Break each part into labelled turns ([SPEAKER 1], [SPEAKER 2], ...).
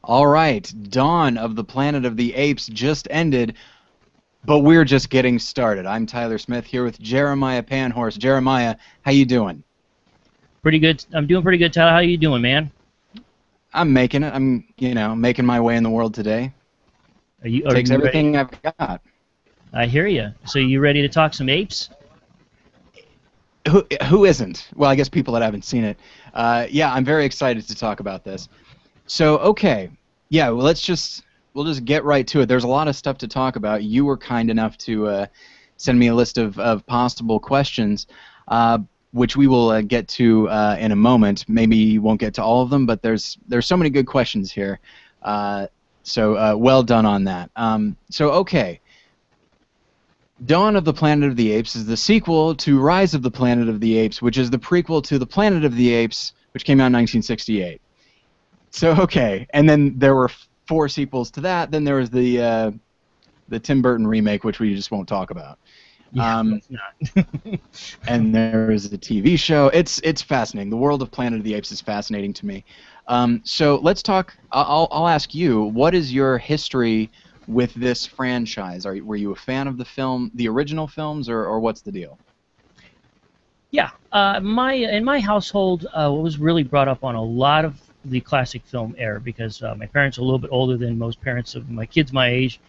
[SPEAKER 1] All right, Dawn of the Planet of the Apes just ended, but we're just getting started. I'm Tyler Smith here with Jeremiah Panhorse. Jeremiah, how you doing?
[SPEAKER 2] Pretty good. I'm doing pretty good, Tyler. How you doing, man?
[SPEAKER 1] I'm making it. Making my way in the world today.
[SPEAKER 2] Are
[SPEAKER 1] Takes
[SPEAKER 2] you ready?
[SPEAKER 1] everything I've got.
[SPEAKER 2] I hear you. So you ready to talk some apes?
[SPEAKER 1] Who isn't? Well, I guess people that haven't seen it. Yeah, I'm very excited to talk about this. So, okay, yeah, well, we'll just get right to it. There's a lot of stuff to talk about. You were kind enough to send me a list of possible questions, uh, which we will get to in a moment. Maybe you won't get to all of them, but there's so many good questions here. So well done on that. Okay. Dawn of the Planet of the Apes is the sequel to Rise of the Planet of the Apes, which is the prequel to The Planet of the Apes, which came out in 1968. So okay, and then there were four sequels to that. Then there was the Tim Burton remake, which we just won't talk about.
[SPEAKER 2] Yeah,
[SPEAKER 1] Um,
[SPEAKER 2] let's not.
[SPEAKER 1] and there is the TV show. It's fascinating. The world of Planet of the Apes is fascinating to me. So let's talk. I'll ask you, what is your history with this franchise? Were you a fan of the film, the original films, or what's the deal?
[SPEAKER 2] Yeah, in my household was really brought up on a lot of the classic film era because my parents are a little bit older than most parents of my kids my age,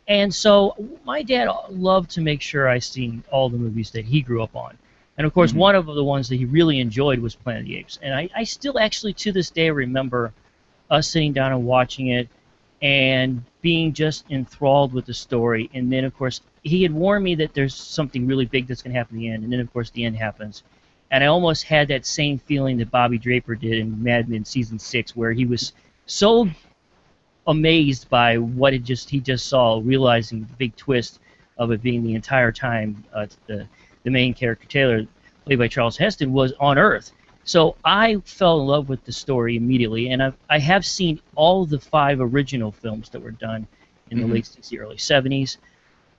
[SPEAKER 2] and so my dad loved to make sure I seen all the movies that he grew up on. And of course,
[SPEAKER 1] Hmm.
[SPEAKER 2] one of the ones that he really enjoyed was Planet of the Apes. And I still actually to this day remember us sitting down and watching it and being just enthralled with the story. And then, of course, he had warned me that there's something really big that's going to happen at the end. And then, of course, the end happens. And I almost had that same feeling that Bobby Draper did in Mad Men season 6, where he was so amazed by what he just saw, realizing the big twist of it being the entire time the main character Taylor, played by Charles Heston, was on Earth. So I fell in love with the story immediately, and I have seen all the five original films that were done in the
[SPEAKER 1] Hmm.
[SPEAKER 2] late 60s, early 70s.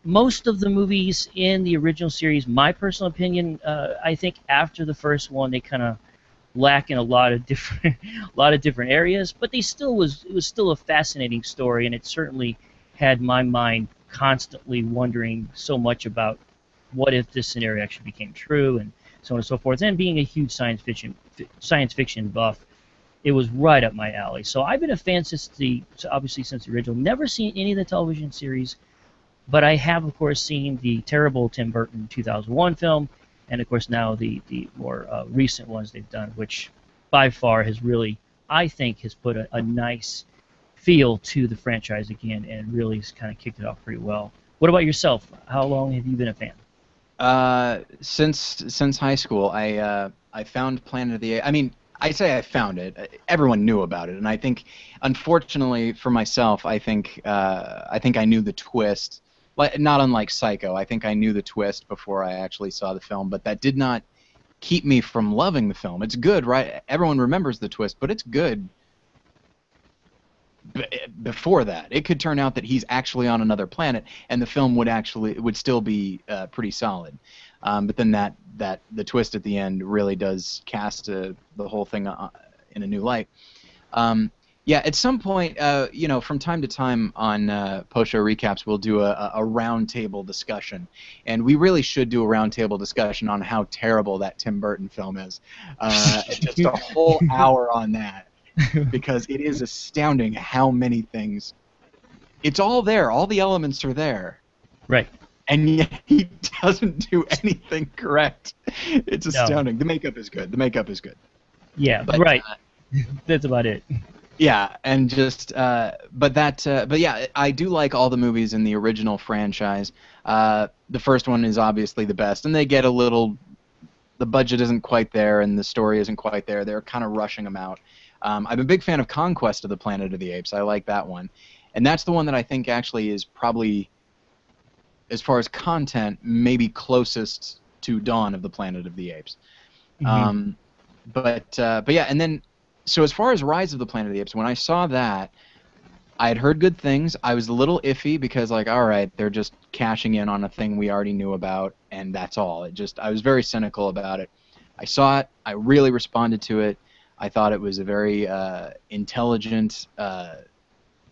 [SPEAKER 2] Most of the movies in the original series, my personal opinion, I think after the first one, they kind of lack in a lot of different a lot of different areas, but it was still a fascinating story, and it certainly had my mind constantly wondering so much about what if this scenario actually became true, and so on and so forth. And being a huge science fiction buff, it was right up my alley. So I've been a fan obviously since the original. Never seen any of the television series, but I have, of course, seen the terrible Tim Burton 2001 film, and of course now the more recent ones they've done, which by far has really, I think, has put a nice feel to the franchise again, and really has kind of kicked it off pretty well. What about yourself? How long have you been a fan?
[SPEAKER 1] Since high school, I found Planet of the Apes. I mean, I say I found it. Everyone knew about it, and I think, unfortunately for myself, I think I knew the twist. Like, not unlike Psycho, I think I knew the twist before I actually saw the film, but that did not keep me from loving the film. It's good, right? Everyone remembers the twist, but it's good before that. It could turn out that he's actually on another planet, and the film would still be pretty solid. But then that the twist at the end really does cast the whole thing in a new light. Yeah, at some point, from time to time on post-show recaps, we'll do a roundtable discussion, and we really should do a roundtable discussion on how terrible that Tim Burton film is. Just a whole hour on that, because it is astounding how many things. It's all there. All the elements are there,
[SPEAKER 2] Right.
[SPEAKER 1] and yet he doesn't do anything correct. It's
[SPEAKER 2] No.
[SPEAKER 1] astounding. The makeup is good. The makeup is good.
[SPEAKER 2] Yeah.
[SPEAKER 1] But
[SPEAKER 2] Right. That's about it.
[SPEAKER 1] yeah, and just but yeah, I do like all the movies in the original franchise. The first one is obviously the best, and they get a little. The budget isn't quite there, and the story isn't quite there. They're kind of rushing them out. I'm a big fan of Conquest of the Planet of the Apes. I like that one, and that's the one that I think actually is probably, as far as content, maybe closest to Dawn of the Planet of the Apes.
[SPEAKER 2] Hmm.
[SPEAKER 1] Um, but yeah, and then so as far as Rise of the Planet of the Apes, when I saw that, I had heard good things. I was a little iffy because, like, all right, they're just cashing in on a thing we already knew about, and that's all. I was very cynical about it. I saw it. I really responded to it. I thought it was a very intelligent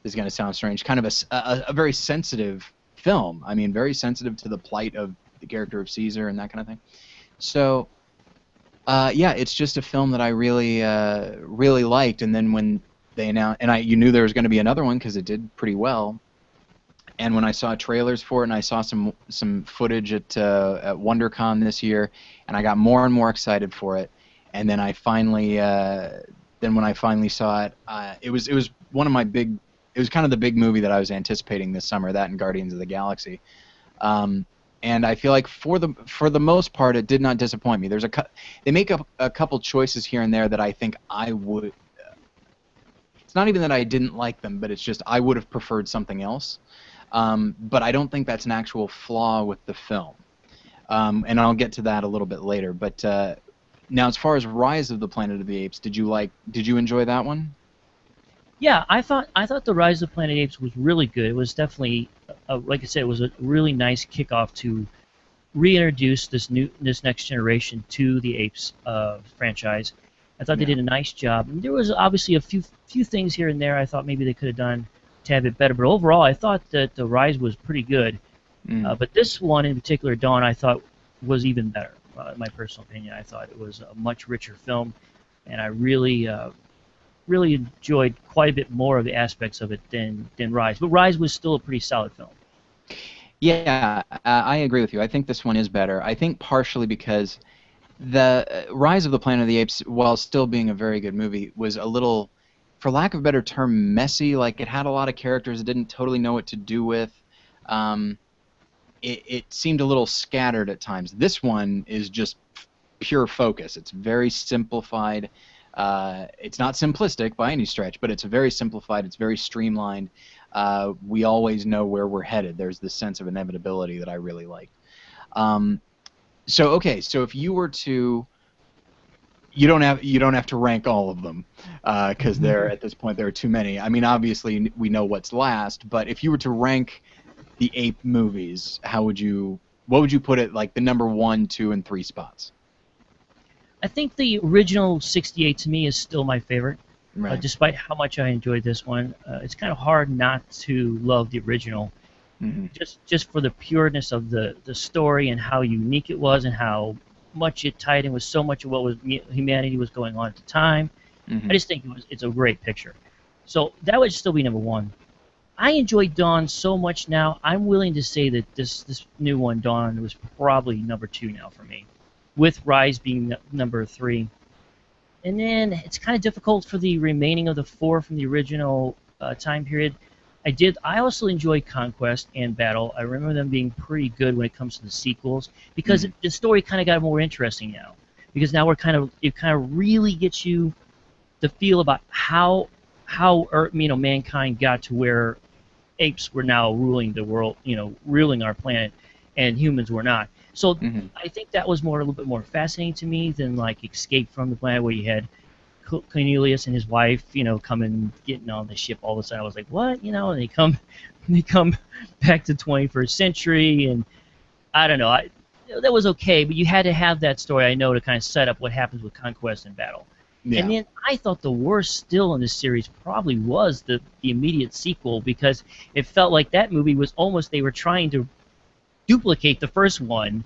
[SPEAKER 1] is going to sound strange, kind of a very sensitive film. I mean, very sensitive to the plight of the character of Caesar and that kind of thing. So, yeah, it's just a film that I really, really liked. And then when they announced, and you knew there was going to be another one because it did pretty well. And when I saw trailers for it, and I saw some footage at WonderCon this year, and I got more and more excited for it. And then when I finally saw it, it was one of my big. It was kind of the big movie that I was anticipating this summer. That and Guardians of the Galaxy. And I feel like for the most part, it did not disappoint me. They make a couple choices here and there that I think I would. It's not even that I didn't like them, but it's just I would have preferred something else. But I don't think that's an actual flaw with the film. And I'll get to that a little bit later. But now, as far as Rise of the Planet of the Apes, did you enjoy that one?
[SPEAKER 2] Yeah, I thought the Rise of the Planet of the Apes was really good. It was definitely, like I said, it was a really nice kickoff to reintroduce this next generation to the Apes franchise. I thought they did a nice job. And there was obviously a few things here and there I thought maybe they could have done a tad bit better. But overall, I thought that the Rise was pretty good. But this one in particular, Dawn, I thought was even better. In my personal opinion, I thought it was a much richer film, and I really enjoyed quite a bit more of the aspects of it than Rise. But Rise was still a pretty solid film.
[SPEAKER 1] Yeah, I agree with you. I think this one is better. I think partially because the Rise of the Planet of the Apes, while still being a very good movie, was a little, for lack of a better term, messy. Like, it had a lot of characters it didn't totally know what to do with. It seemed a little scattered at times. This one is just pure focus. It's very simplified. It's not simplistic by any stretch, but it's very simplified. It's very streamlined. We always know where we're headed. There's this sense of inevitability that I really like. So if you were to, you don't have to rank all of them because at this point there are too many. I mean, obviously we know what's last, but if you were to rank the Ape movies, what would you put it, like the number 1, 2, and 3 spots?
[SPEAKER 2] I think the original 68 to me is still my favorite,
[SPEAKER 1] right.
[SPEAKER 2] Despite how much I enjoyed this one. It's kind of hard not to love the original, just for the pureness of the story and how unique it was and how much it tied in with so much of what humanity was going on at the time. I just think it's a great picture. So that would still be number 1. I enjoyed Dawn so much now, I'm willing to say that this new one, Dawn, was probably number 2 now for me, with Rise being number 3. And then it's kind of difficult for the remaining of the 4 from the original time period. I also enjoyed Conquest and Battle. I remember them being pretty good when it comes to the sequels, because the story kind of got more interesting now. Because now it kind of really gets you the feel about how mankind got to where apes were now ruling the world, ruling our planet, and humans were not. So I think that was a little bit more fascinating to me than like Escape from the Planet, where you had Cornelius and his wife, coming, getting on the ship all of a sudden. I was like, what? And they come back to 21st century, and I don't know. That was okay, but you had to have that story, I know, to kind of set up what happens with Conquest and Battle. Yeah. And then I thought the worst still in this series probably was the immediate sequel, because it felt like that movie was almost, they were trying to duplicate the first one.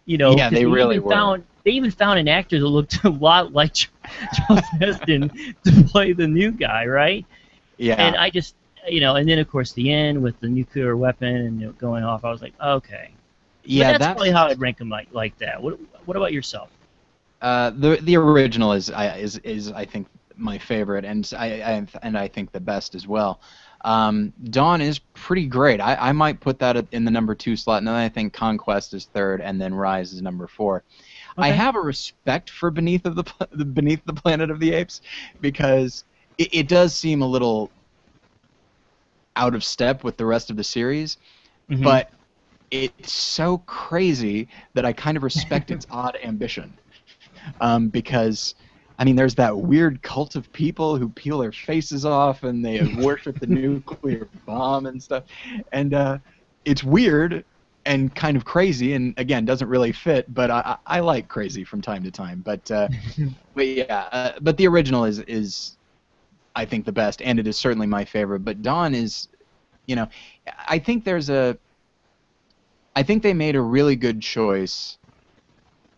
[SPEAKER 1] Yeah, they really were.
[SPEAKER 2] They even found an actor that looked a lot like Charles Heston to play the new guy, right?
[SPEAKER 1] Yeah.
[SPEAKER 2] And I just, and then of course the end with the nuclear weapon and going off, I was like, okay.
[SPEAKER 1] Yeah,
[SPEAKER 2] but that's probably how I'd rank them like that. What about yourself?
[SPEAKER 1] The original is I think my favorite, and I think the best as well. Dawn is pretty great. I might put that in the number 2 slot, and then I think Conquest is 3rd, and then Rise is number 4. Okay. I have a respect for Beneath the Planet of the Apes, because it does seem a little out of step with the rest of the series, but it's so crazy that I kind of respect its odd ambition. Because, I mean, there's that weird cult of people who peel their faces off and they worship the nuclear bomb and stuff. And it's weird and kind of crazy, and, again, doesn't really fit, but I like crazy from time to time. But yeah, but the original is I think, the best, and it is certainly my favorite. But Dawn is, you know, I think I think they made a really good choice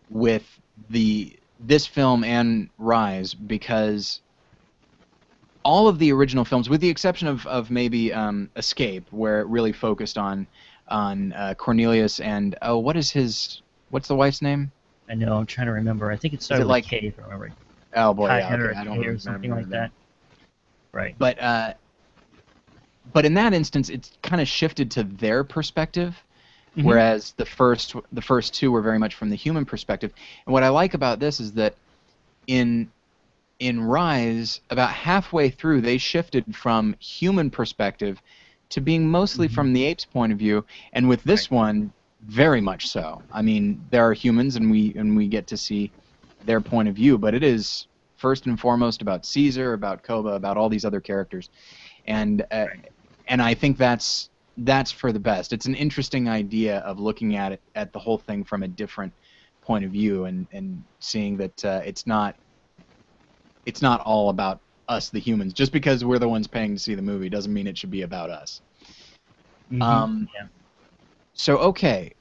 [SPEAKER 1] with this film and Rise, because all of the original films, with the exception of maybe Escape, where it really focused on Cornelius and what's the wife's name?
[SPEAKER 2] I know, I'm trying to remember. I think it
[SPEAKER 1] Is
[SPEAKER 2] started
[SPEAKER 1] it
[SPEAKER 2] with a
[SPEAKER 1] like
[SPEAKER 2] K, if I remember.
[SPEAKER 1] oh boy,
[SPEAKER 2] Kai
[SPEAKER 1] yeah,
[SPEAKER 2] Heather
[SPEAKER 1] okay, I don't
[SPEAKER 2] or
[SPEAKER 1] remember
[SPEAKER 2] something like that. Right.
[SPEAKER 1] But in that instance, it's kind of shifted to their perspective,
[SPEAKER 2] Mm-hmm.
[SPEAKER 1] whereas the first two were very much from the human perspective. And what I like about this is that in Rise, about halfway through, they shifted from human perspective to being mostly from the ape's point of view, and with this one, very much so. I mean, there are humans, and we get to see their point of view, but it is first and foremost about Caesar, about Koba, about all these other characters, and I think that's for the best. It's an interesting idea of looking at the whole thing from a different point of view, and seeing that it's not all about us, the humans. Just because we're the ones paying to see the movie doesn't mean it should be about us.
[SPEAKER 2] Yeah.
[SPEAKER 1] So okay.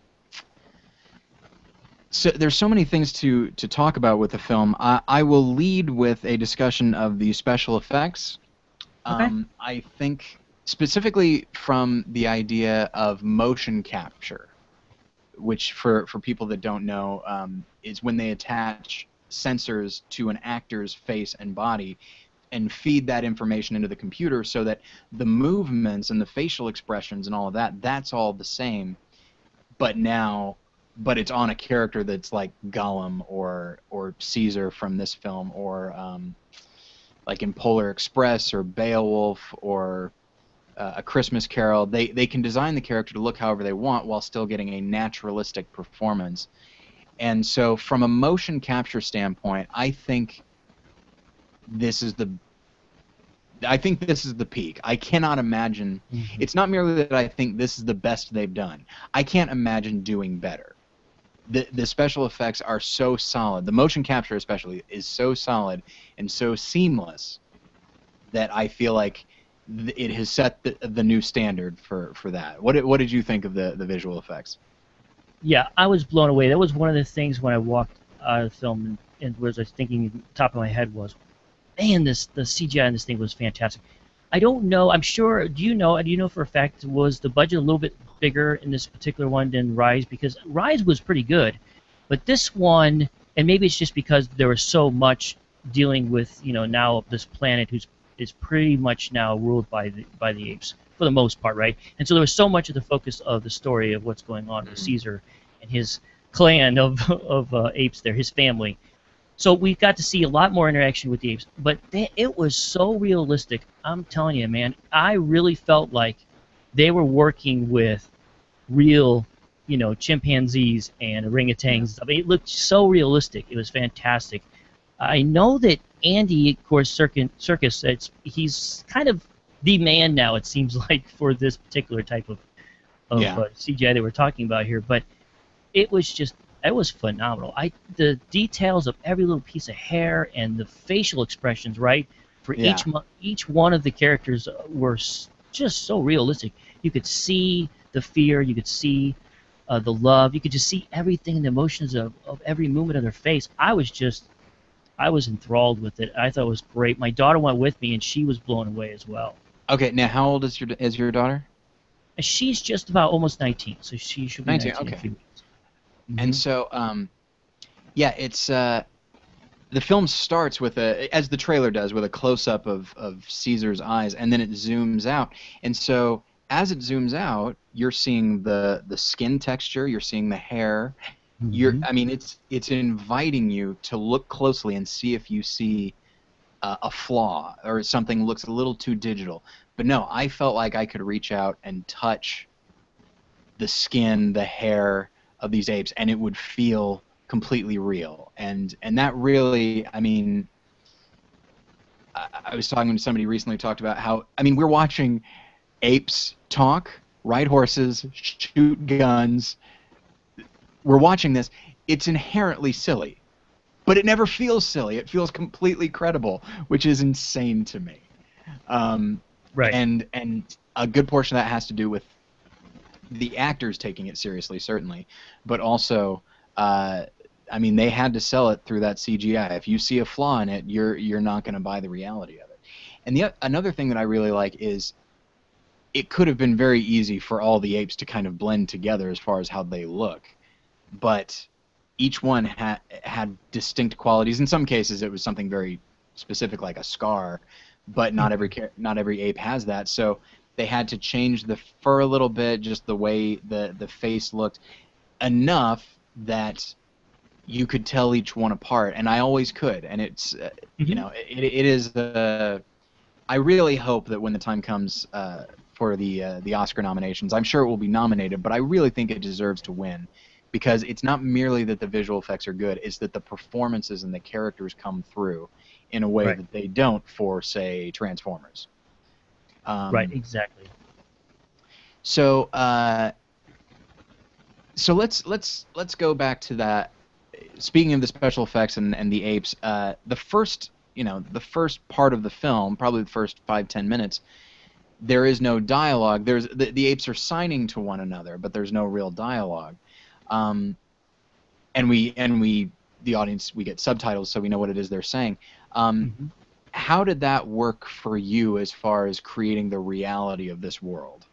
[SPEAKER 1] So there's so many things to talk about with the film. I will lead with a discussion of the special effects.
[SPEAKER 2] Okay.
[SPEAKER 1] I think specifically from the idea of motion capture, which for people that don't know is when they attach sensors to an actor's face and body and feed that information into the computer, so that the movements and the facial expressions and all of that's all the same, but it's on a character that's like Gollum or Caesar from this film, or like in Polar Express or Beowulf or A Christmas Carol. They can design the character to look however they want while still getting a naturalistic performance. And so from a motion capture standpoint, I think this is the peak. I cannot imagine. It's not merely that I think this is the best they've done. I can't imagine doing better. The special effects are so solid. The motion capture especially is so solid and so seamless that I feel like it has set the new standard for that. What did you think of the visual effects?
[SPEAKER 2] Yeah, I was blown away. That was one of the things when I walked out of the film, and was I was thinking, top of my head was, man, the CGI in this thing was fantastic. I don't know. I'm sure. Do you know for a fact, was the budget a little bit bigger in this particular one than Rise? Because Rise was pretty good, but this one, and maybe it's just because there was so much dealing with now this planet is pretty much now ruled by the apes for the most part, right? And so there was so much of the focus of the story of what's going on with Caesar and his clan of apes there, his family. So we got to see a lot more interaction with the apes, but it was so realistic. I'm telling you, man, I really felt like they were working with real, chimpanzees and orangutans. I mean, it looked so realistic. It was fantastic. I know that Andy, of course, Serkis, he's kind of the man now, it seems like, for this particular type of CGI that we're talking about here. But it was phenomenal. The details of every little piece of hair and the facial expressions, right, for each one of the characters were just so realistic. You could see the fear, you could see the love, you could just see everything in the emotions of every movement of their face. I was enthralled with it. I thought it was great. My daughter went with me, and she was blown away as well.
[SPEAKER 1] Okay, now how old is your daughter?
[SPEAKER 2] She's just about almost 19, so she should be 19 in a few weeks.
[SPEAKER 1] And so, it's the film starts with as the trailer does, with a close-up of Caesar's eyes, and then it zooms out. And so, as it zooms out, you're seeing the skin texture, you're seeing the hair. It's inviting you to look closely and see if you see a flaw or something looks a little too digital. But no, I felt like I could reach out and touch the skin, the hair of these apes, and it would feel completely real. And that really, I was talking to somebody recently who talked about how, we're watching apes talk, ride horses, shoot guns. We're watching this. It's inherently silly, but it never feels silly. It feels completely credible, which is insane to me. um,
[SPEAKER 2] Right.
[SPEAKER 1] and a good portion of that has to do with the actors taking it seriously, certainly, but also, uh, I mean, they had to sell it through that CGI. If you see a flaw in it, you're not going to buy the reality of it. And another thing that I really like is it could have been very easy for all the apes to kind of blend together as far as how they look, but each one had distinct qualities. In some cases, it was something very specific, like a scar, but not every ape has that. So they had to change the fur a little bit, just the way the face looked, enough that you could tell each one apart, and I always could. And it's
[SPEAKER 2] Hmm.
[SPEAKER 1] it is. I really hope that when the time comes for the Oscar nominations, I'm sure it will be nominated, but I really think it deserves to win because it's not merely that the visual effects are good; it's that the performances and the characters come through in a way
[SPEAKER 2] Right.
[SPEAKER 1] that they don't for, say, Transformers.
[SPEAKER 2] Right.
[SPEAKER 1] Um,
[SPEAKER 2] Exactly.
[SPEAKER 1] so so let's go back to that. Speaking of the special effects and the apes, the first part of the film, probably the first 5-10 minutes, there is no dialogue. There's the apes are signing to one another, but there's no real dialogue. Um, and we the audience, we get subtitles so we know what it is they're saying. Um,
[SPEAKER 2] Hmm.
[SPEAKER 1] how did that work for you as far as creating the reality of this world?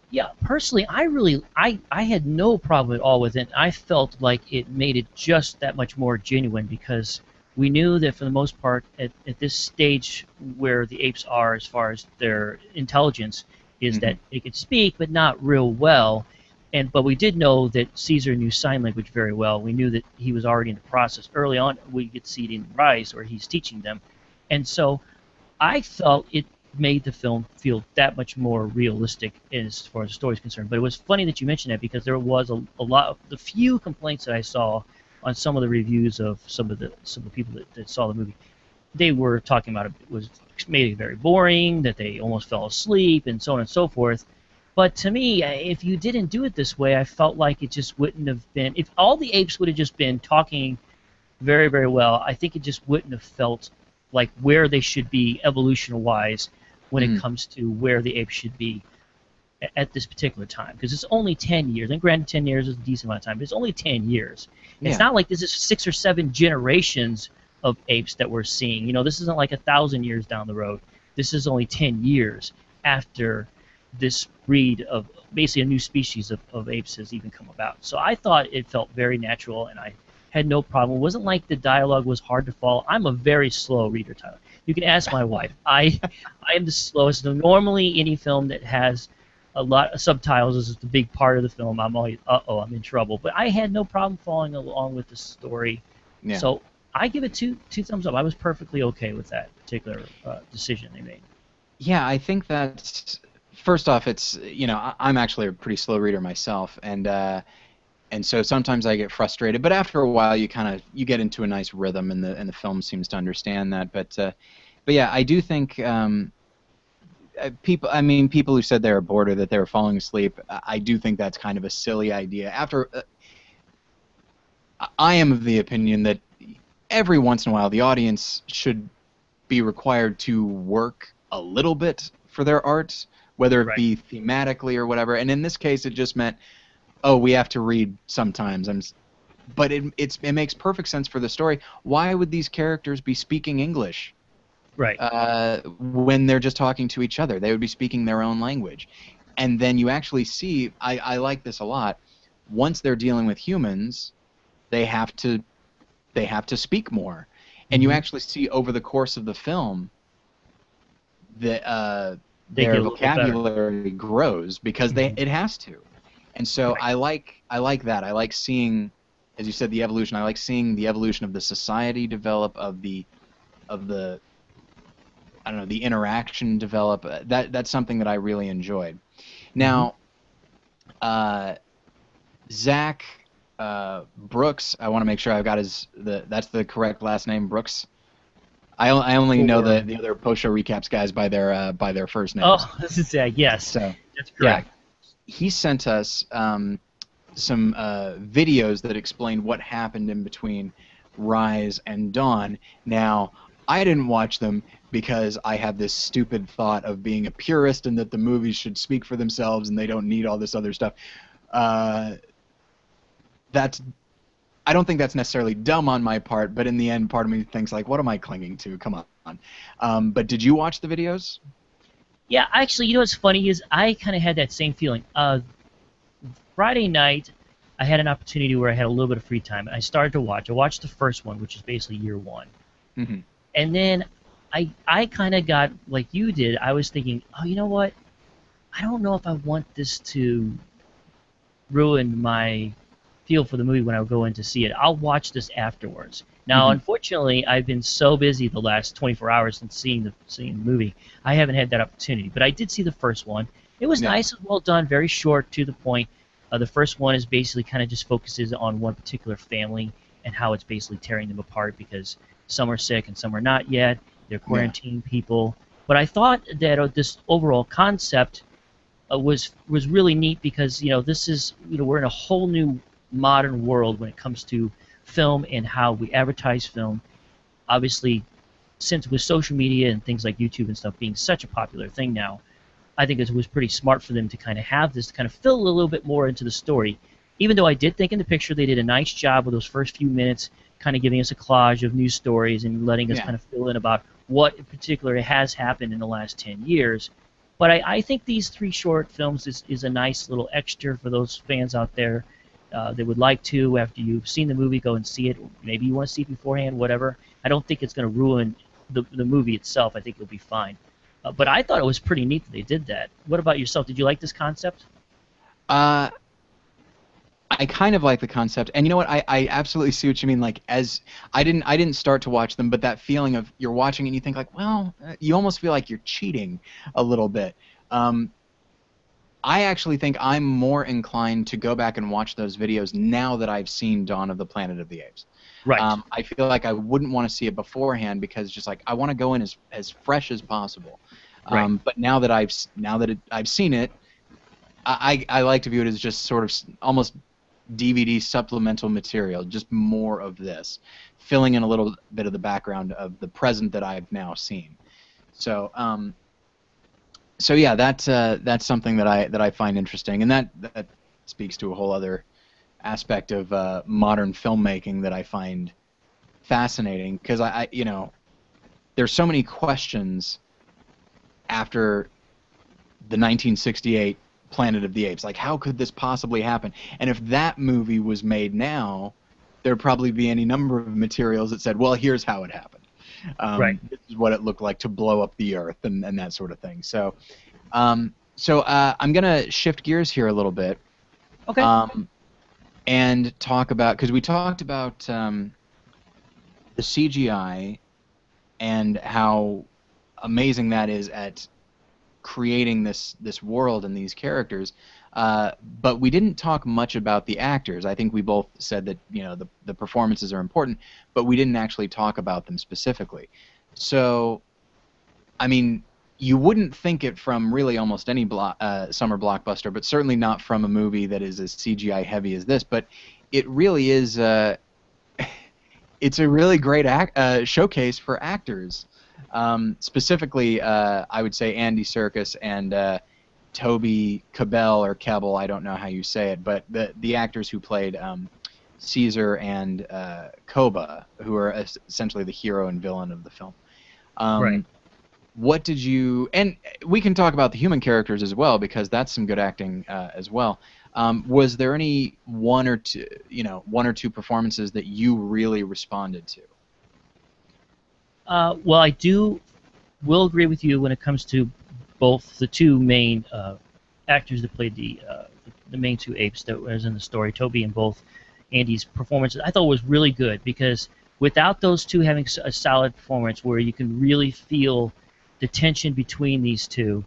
[SPEAKER 2] Yeah, personally, I had no problem at all with it. I felt like it made it just that much more genuine because we knew that for the most part, at this stage where the apes are as far as their intelligence, is
[SPEAKER 1] Hmm.
[SPEAKER 2] that they could speak but not real well. But we did know that Caesar knew sign language very well. We knew that he was already in the process. Early on, we could see it in Rise where he's teaching them, and so I felt it made the film feel that much more realistic as far as the story is concerned. But it was funny that you mentioned that because there was a lot of the few complaints that I saw on some of the reviews of some of the people that saw the movie. They were talking about it was made it very boring, that they almost fell asleep, and so on and so forth. But to me, if you didn't do it this way, I felt like it just wouldn't have been. If all the apes would have just been talking very, very well. I think it just wouldn't have felt like where they should be evolution wise when it
[SPEAKER 1] Hmm.
[SPEAKER 2] comes to where the apes should be at this particular time. Because it's only 10 years, and granted, 10 years is a decent amount of time, but it's only 10 years. It's
[SPEAKER 1] Yeah.
[SPEAKER 2] not like this is 6 or 7 generations of apes that we're seeing. This isn't like 1,000 years down the road. This is only 10 years after this breed of basically a new species of apes has even come about. So I thought it felt very natural, and I had no problem. It wasn't like the dialogue was hard to follow. I'm a very slow reader, Tyler. You can ask my wife. I am the slowest. Normally, any film that has a lot of subtitles is the big part of the film. I'm always, I'm in trouble. But I had no problem following along with the story.
[SPEAKER 1] Yeah.
[SPEAKER 2] So I give it two thumbs up. I was perfectly okay with that particular decision they made.
[SPEAKER 1] Yeah, I think that first off, it's I'm actually a pretty slow reader myself, and so sometimes I get frustrated. But after a while, you get into a nice rhythm, and the film seems to understand that. But yeah, I do think people who said they were bored or that they were falling asleep, I do think that's kind of a silly idea. I am of the opinion that every once in a while the audience should be required to work a little bit for their art, whether it
[SPEAKER 2] Right.
[SPEAKER 1] be thematically or whatever. And in this case, it just meant, oh, we have to read sometimes. But it makes perfect sense for the story. Why would these characters be speaking English
[SPEAKER 2] Right.
[SPEAKER 1] when they're just talking to each other? They would be speaking their own language. And then you actually see, I like this a lot. Once they're dealing with humans, they have to speak more, and you
[SPEAKER 2] Hmm.
[SPEAKER 1] actually see over the course of the film that
[SPEAKER 2] They
[SPEAKER 1] their
[SPEAKER 2] get a little bit better.
[SPEAKER 1] vocabulary grows because
[SPEAKER 2] Hmm.
[SPEAKER 1] it has to. And so
[SPEAKER 2] Right.
[SPEAKER 1] I like that. I like seeing, as you said, the evolution. I like seeing the evolution of the society develop, of the I don't know, the interaction develop. That's something that I really enjoyed.
[SPEAKER 2] Hmm.
[SPEAKER 1] Now, uh, Zach Brooks. I want to make sure I've got that's the correct last name, Brooks. I only know
[SPEAKER 2] For
[SPEAKER 1] the other post show recaps guys by their first names.
[SPEAKER 2] oh, this is yes,
[SPEAKER 1] So
[SPEAKER 2] that's
[SPEAKER 1] yeah,
[SPEAKER 2] correct.
[SPEAKER 1] he sent us some videos that explain what happened in between Rise and Dawn. Now, I didn't watch them because I have this stupid thought of being a purist and that the movies should speak for themselves and they don't need all this other stuff. Uh, that's I don't think that's necessarily dumb on my part, but in the end, part of me thinks like, what am I clinging to? Come on. But did you watch the videos?
[SPEAKER 2] Yeah, actually, you know what's funny is I kind of had that same feeling. Friday night, I had an opportunity where I had a little bit of free time, and I started to watch. I watched the first one, which is basically year one.
[SPEAKER 1] Hmm.
[SPEAKER 2] And then I kind of got, like you did, I was thinking, oh, you know what? I don't know if I want this to ruin my feel for the movie when I go in to see it. I'll watch this afterwards. Now,
[SPEAKER 1] Hmm.
[SPEAKER 2] unfortunately, I've been so busy the last 24 hours since seeing the movie, I haven't had that opportunity. But I did see the first one. It was
[SPEAKER 1] Yeah.
[SPEAKER 2] nice and well done, very short, to the point. The first one is basically kind of just focuses on one particular family and how it's basically tearing them apart because some are sick and some are not yet. They're
[SPEAKER 1] Yeah.
[SPEAKER 2] quarantined people. But I thought that this overall concept was really neat because this is we're in a whole new modern world when it comes to film and how we advertise film. Obviously, since with social media and things like YouTube and stuff being such a popular thing now, I think it was pretty smart for them to kind of have this to kind of fill a little bit more into the story. Even though I did think in the picture they did a nice job with those first few minutes, kind of giving us a collage of news stories and letting us
[SPEAKER 1] Yeah.
[SPEAKER 2] kind of fill in about what in particular has happened in the last 10 years. But I think these three short films is a nice little extra for those fans out there that would like to, after you've seen the movie, go and see it. Maybe you want to see it beforehand, whatever. I don't think it's going to ruin the movie itself. I think it'll be fine. But I thought it was pretty neat that they did that. What about yourself? Did you like this concept?
[SPEAKER 1] Uh, I kind of like the concept, and you know what? I absolutely see what you mean. Like, as I didn't start to watch them, but that feeling of you're watching it and you think like, well, you almost feel like you're cheating a little bit. Um, I actually think I'm more inclined to go back and watch those videos now that I've seen Dawn of the Planet of the Apes.
[SPEAKER 2] Right.
[SPEAKER 1] I feel like I wouldn't want to see it beforehand because just like I want to go in as fresh as possible.
[SPEAKER 2] Right.
[SPEAKER 1] But now that I've seen it, I like to view it as just sort of almost DVD supplemental material, just more of this, filling in a little bit of the background of the present that I've now seen. So, so yeah, that's something that I find interesting, and that speaks to a whole other aspect of modern filmmaking that I find fascinating because there's so many questions after the 1968 Planet of the Apes. Like, how could this possibly happen? And if that movie was made now, there'd probably be any number of materials that said, well, here's how it happened.
[SPEAKER 2] Right.
[SPEAKER 1] This is what it looked like to blow up the Earth and that sort of thing. So I'm going to shift gears here a little bit
[SPEAKER 2] Okay.
[SPEAKER 1] um, and talk about, because we talked about the CGI and how amazing that is at creating this world and these characters, but we didn't talk much about the actors. I think we both said that the performances are important, but we didn't actually talk about them specifically. So, I mean, you wouldn't think it from really almost any summer blockbuster, but certainly not from a movie that is as CGI heavy as this. But it really is. It's a really great showcase for actors. Specifically, I would say Andy Serkis and Toby Cabell or Cabell. I don't know how you say it, but the actors who played Caesar and Koba, who are essentially the hero and villain of the film.
[SPEAKER 2] Right.
[SPEAKER 1] What did you? And we can talk about the human characters as well because that's some good acting as well. Was there any one or two performances that you really responded to?
[SPEAKER 2] Well, will agree with you when it comes to both the two main actors that played the main two apes that was in the story, Toby and both Andy's performances. I thought was really good because without those two having a solid performance where you can really feel the tension between these two,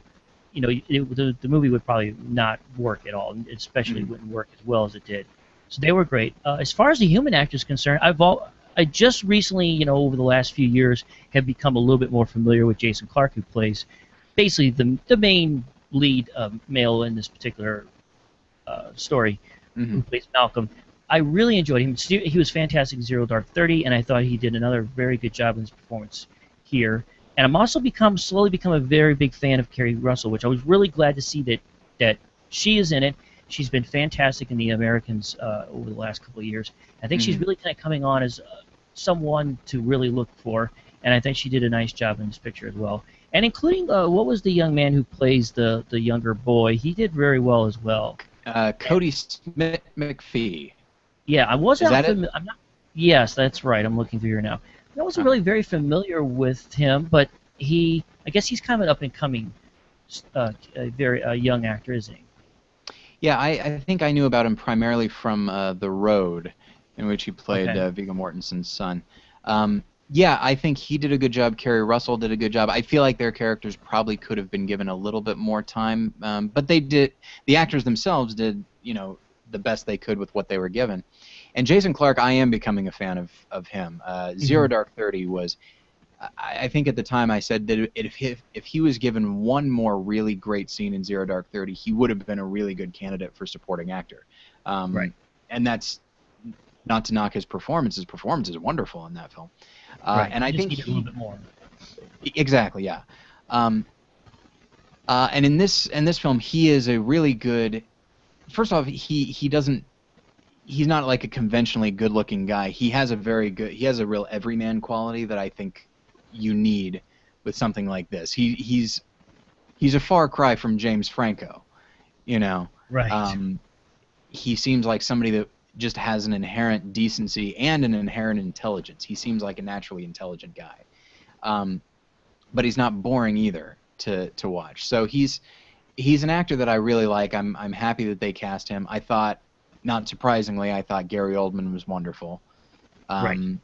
[SPEAKER 2] the movie would probably not work at all, and especially
[SPEAKER 1] Mhm.
[SPEAKER 2] wouldn't work as well as it did. So they were great. As far as the human actors concerned, I just recently, over the last few years, have become a little bit more familiar with Jason Clarke, who plays basically the main lead male in this particular story, who
[SPEAKER 1] Mhm.
[SPEAKER 2] plays Malcolm. I really enjoyed him. He was fantastic in Zero Dark 30, and I thought he did another very good job in his performance here, and I'm also slowly become a very big fan of Kerry Russell, which I was really glad to see that she is in it. She's been fantastic in The Americans over the last couple of years. I think she's
[SPEAKER 1] Mhm.
[SPEAKER 2] really kind of coming on as someone to really look for, and I think she did a nice job in this picture as well. And including what was the young man who plays the younger boy? He did very well as well. And
[SPEAKER 1] Cody Smith McPhee.
[SPEAKER 2] yeah, I
[SPEAKER 1] Is
[SPEAKER 2] wasn't
[SPEAKER 1] that it?
[SPEAKER 2] familiar. I'm not. Yes, that's right. I'm looking through here now. I wasn't
[SPEAKER 1] Uh-huh.
[SPEAKER 2] really very familiar with him, but I guess he's kind of an up and coming, a very young actor, isn't he?
[SPEAKER 1] Yeah, I think I knew about him primarily from The Road, in which he played
[SPEAKER 2] Okay.
[SPEAKER 1] Viggo Mortensen's son. Yeah, I think he did a good job. Kerry Russell did a good job. I feel like their characters probably could have been given a little bit more time, but they did. The actors themselves did, the best they could with what they were given. And Jason Clarke, I am becoming a fan of him. Zero
[SPEAKER 2] Hmm.
[SPEAKER 1] Dark 30 was. I think at the time I said that if he was given one more really great scene in Zero Dark 30, he would have been a really good candidate for supporting actor.
[SPEAKER 2] Right.
[SPEAKER 1] And that's not to knock his performance. His performance is wonderful in that film.
[SPEAKER 2] Right.
[SPEAKER 1] And I
[SPEAKER 2] He just
[SPEAKER 1] think
[SPEAKER 2] needed a little bit more.
[SPEAKER 1] exactly, yeah. Um, and in this film, he is a really good. First off, he doesn't. He's not like a conventionally good-looking guy. He has a very good. He has a real everyman quality that I think you need with something like this. He's a far cry from James Franco. You know,
[SPEAKER 2] Right.
[SPEAKER 1] um, he seems like somebody that just has an inherent decency and an inherent intelligence. He seems like a naturally intelligent guy. Um, but he's not boring either to watch. So he's an actor that I really like. I'm happy that they cast him. I thought, not surprisingly, I thought Gary Oldman was wonderful.
[SPEAKER 2] Right.
[SPEAKER 1] Um,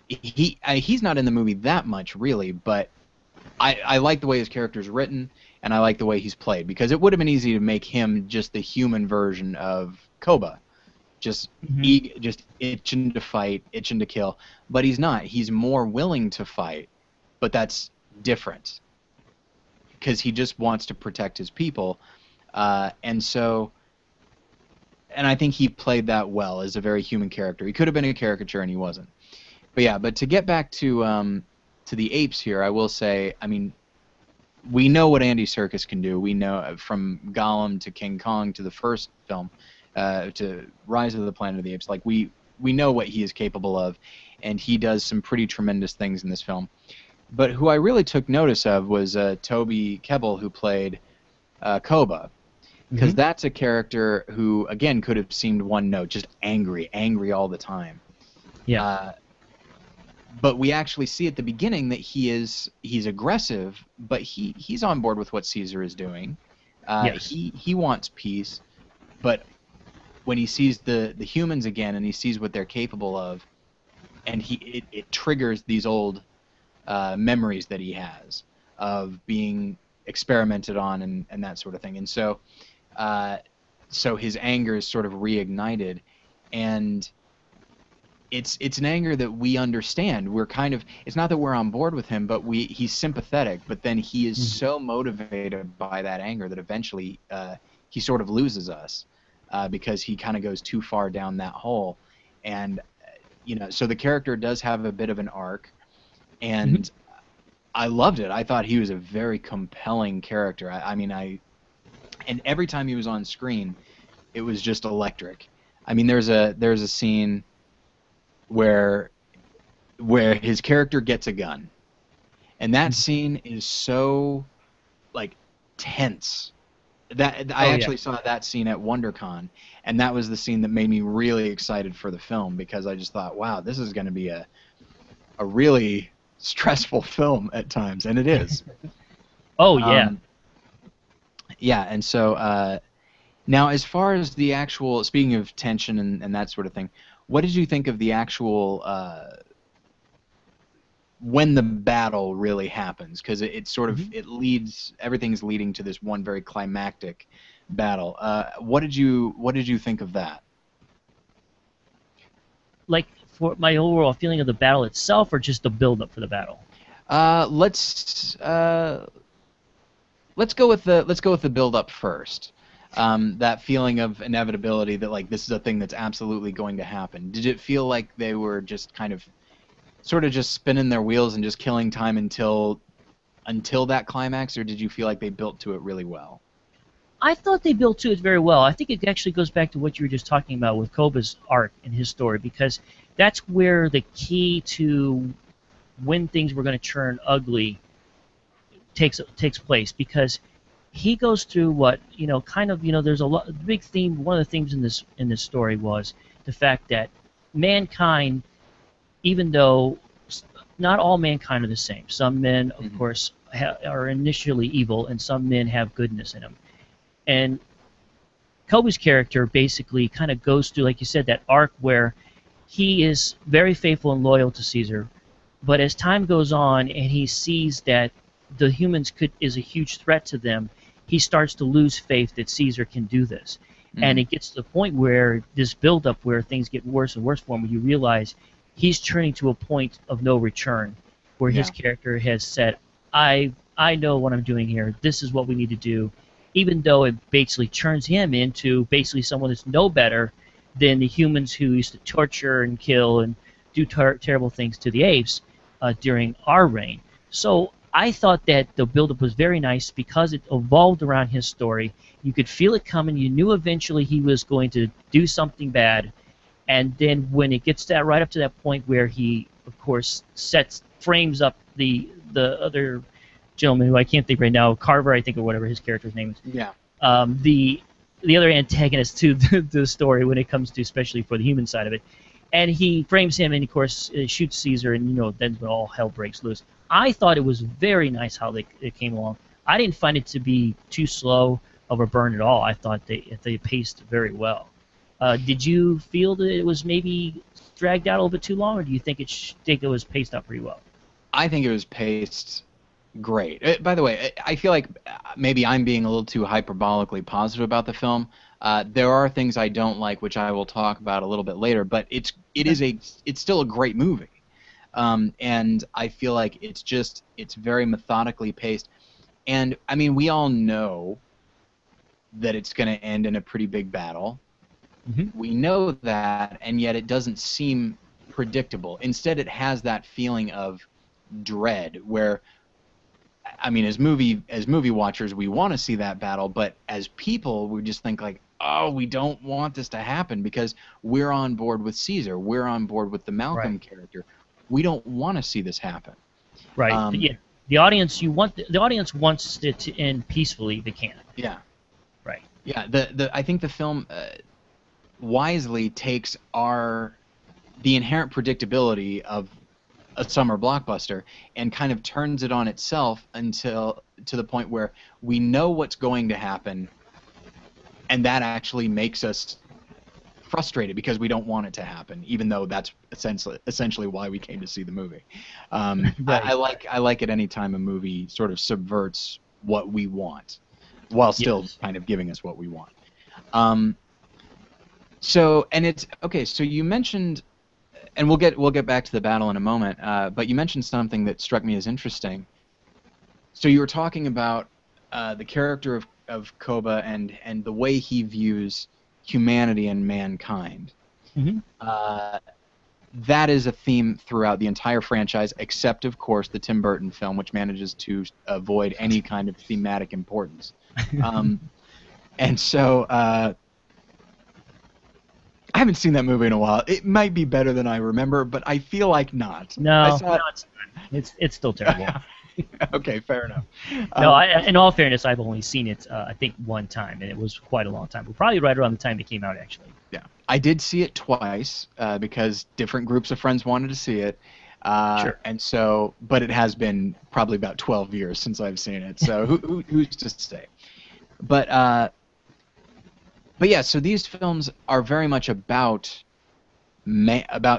[SPEAKER 1] he's not in the movie that much really, but I like the way his character's written and I like the way he's played because it would have been easy to make him just the human version of Koba, just
[SPEAKER 2] Hmm.
[SPEAKER 1] just itching to fight, itching to kill. But he's not. He's more willing to fight, but that's different because he just wants to protect his people. And so, and I think he played that well as a very human character. He could have been a caricature, and he wasn't. But yeah, but to get back to the apes here, I will say, I mean, we know what Andy Serkis can do. We know from Gollum to King Kong to the first film, to Rise of the Planet of the Apes. Like we know what he is capable of, and he does some pretty tremendous things in this film. But who I really took notice of was Toby Kebbell, who played Koba, because
[SPEAKER 2] Hmm.
[SPEAKER 1] that's a character who, again, could have seemed one note, just angry, angry all the time.
[SPEAKER 2] Yeah.
[SPEAKER 1] Uh, but we actually see at the beginning that he's aggressive, but he's on board with what Caesar is doing.
[SPEAKER 2] Yes.
[SPEAKER 1] He wants peace, but when he sees the humans again and he sees what they're capable of, and it triggers these old memories that he has of being experimented on and that sort of thing. And uh, so his anger is sort of reignited, and it's an anger that we understand. We're kind of, it's not that we're on board with him, but he's sympathetic. But then he is
[SPEAKER 2] Hmm.
[SPEAKER 1] so motivated by that anger that eventually he sort of loses us because he kind of goes too far down that hole. And so the character does have a bit of an arc,
[SPEAKER 2] Hmm.
[SPEAKER 1] and I loved it. I thought he was a very compelling character. I mean, and every time he was on screen, it was just electric. I mean, there's a scene where his character gets a gun, and that scene is so like tense. That I
[SPEAKER 2] Oh yeah.
[SPEAKER 1] actually saw that scene at WonderCon, and that was the scene that made me really excited for the film because I just thought, wow, this is going to be a really stressful film at times, and it is.
[SPEAKER 2] Oh yeah.
[SPEAKER 1] Um, yeah, and so now as far as the actual, speaking of tension and that sort of thing, what did you think of the actual when the battle really happens? Because it sort of
[SPEAKER 2] Hmm.
[SPEAKER 1] it leads, everything's leading to this one very climactic battle. What did you think of that?
[SPEAKER 2] Like for my overall feeling of the battle itself, or just the build up for the battle.
[SPEAKER 1] Uh, let's uh, let's go with the build up first. That feeling of inevitability that like this is a thing that's absolutely going to happen. Did it feel like they were just kind of sort of just spinning their wheels and just killing time until that climax, or did you feel like they built to it really well?
[SPEAKER 2] I thought they built to it very well. I think it actually goes back to what you were just talking about with Koba's arc and his story, because that's where the key to when things were going to turn ugly takes place. Because he goes through what, kind of, there's a lot. The big theme. One of the themes in this story was the fact that mankind, even though not all mankind are the same. Some men, of course, are initially evil, and some men have goodness in them. And Kobe's character basically kind of goes through, like you said, that arc where he is very faithful and loyal to Caesar, but as time goes on and he sees that the humans is a huge threat to them, he starts to lose faith that Caesar can do this. And it gets to the point where this buildup where things get worse and worse for him, where you realize he's turning to a point of no return, where his character has said, I know what I'm doing here. This is what we need to do. Even though it basically turns him into basically someone that's no better than the humans who used to torture and kill and do terrible things to the apes during our reign. So I thought that the build-up was very nice because it evolved around his story. You could feel it coming. You knew eventually he was going to do something bad. And then when it gets right up to that point where he, of course, frames up the other gentleman who I can't think right now, Carver, I think, or whatever his character's name is.
[SPEAKER 1] Yeah.
[SPEAKER 2] The other antagonist to the story when it comes to, especially for the human side of it, and he frames him and of course shoots Caesar, and then when all hell breaks loose. I thought it was very nice how it came along. I didn't find it to be too slow of a burn at all. I thought they paced very well. Did you feel that it was maybe dragged out a little bit too long, or do you think it was paced out pretty well?
[SPEAKER 1] I think it was paced great. By the way, I feel like maybe I'm being a little too hyperbolically positive about the film. There are things I don't like, which I will talk about a little bit later. But it's still a great movie, and I feel like it's very methodically paced. And I mean, we all know that it's going to end in a pretty big battle. We know that, and yet it doesn't seem predictable. Instead, it has that feeling of dread, where I mean, as movie watchers, we want to see that battle, but as people, we just think like, oh, we don't want this to happen because we're on board with Caesar. We're on board with the Malcolm character. We don't want to see this happen.
[SPEAKER 2] Right. Yeah. The audience wants it to end peacefully if they can.
[SPEAKER 1] Yeah.
[SPEAKER 2] Right.
[SPEAKER 1] Yeah. I think the film wisely takes the inherent predictability of a summer blockbuster and kind of turns it on itself to the point where we know what's going to happen, and that actually makes us frustrated because we don't want it to happen, even though that's essentially why we came to see the movie. I like it anytime a movie sort of subverts what we want while still kind of giving us what we want. So you mentioned, and we'll get back to the battle in a moment, but you mentioned something that struck me as interesting. So you were talking about the character of Koba and the way he views humanity and mankind. That is a theme throughout the entire franchise, except, of course, the Tim Burton film, which manages to avoid any kind of thematic importance. And so I haven't seen that movie in a while. It might be better than I remember, but I feel like not.
[SPEAKER 2] No, it's still terrible.
[SPEAKER 1] Okay, fair enough.
[SPEAKER 2] No, in all fairness, I've only seen it, I think, one time, and it was quite a long time. Probably right around the time it came out, actually.
[SPEAKER 1] Yeah, I did see it twice because different groups of friends wanted to see it.
[SPEAKER 2] Sure.
[SPEAKER 1] And so, but it has been probably about 12 years since I've seen it. So who's to say? But yeah, so these films are very much about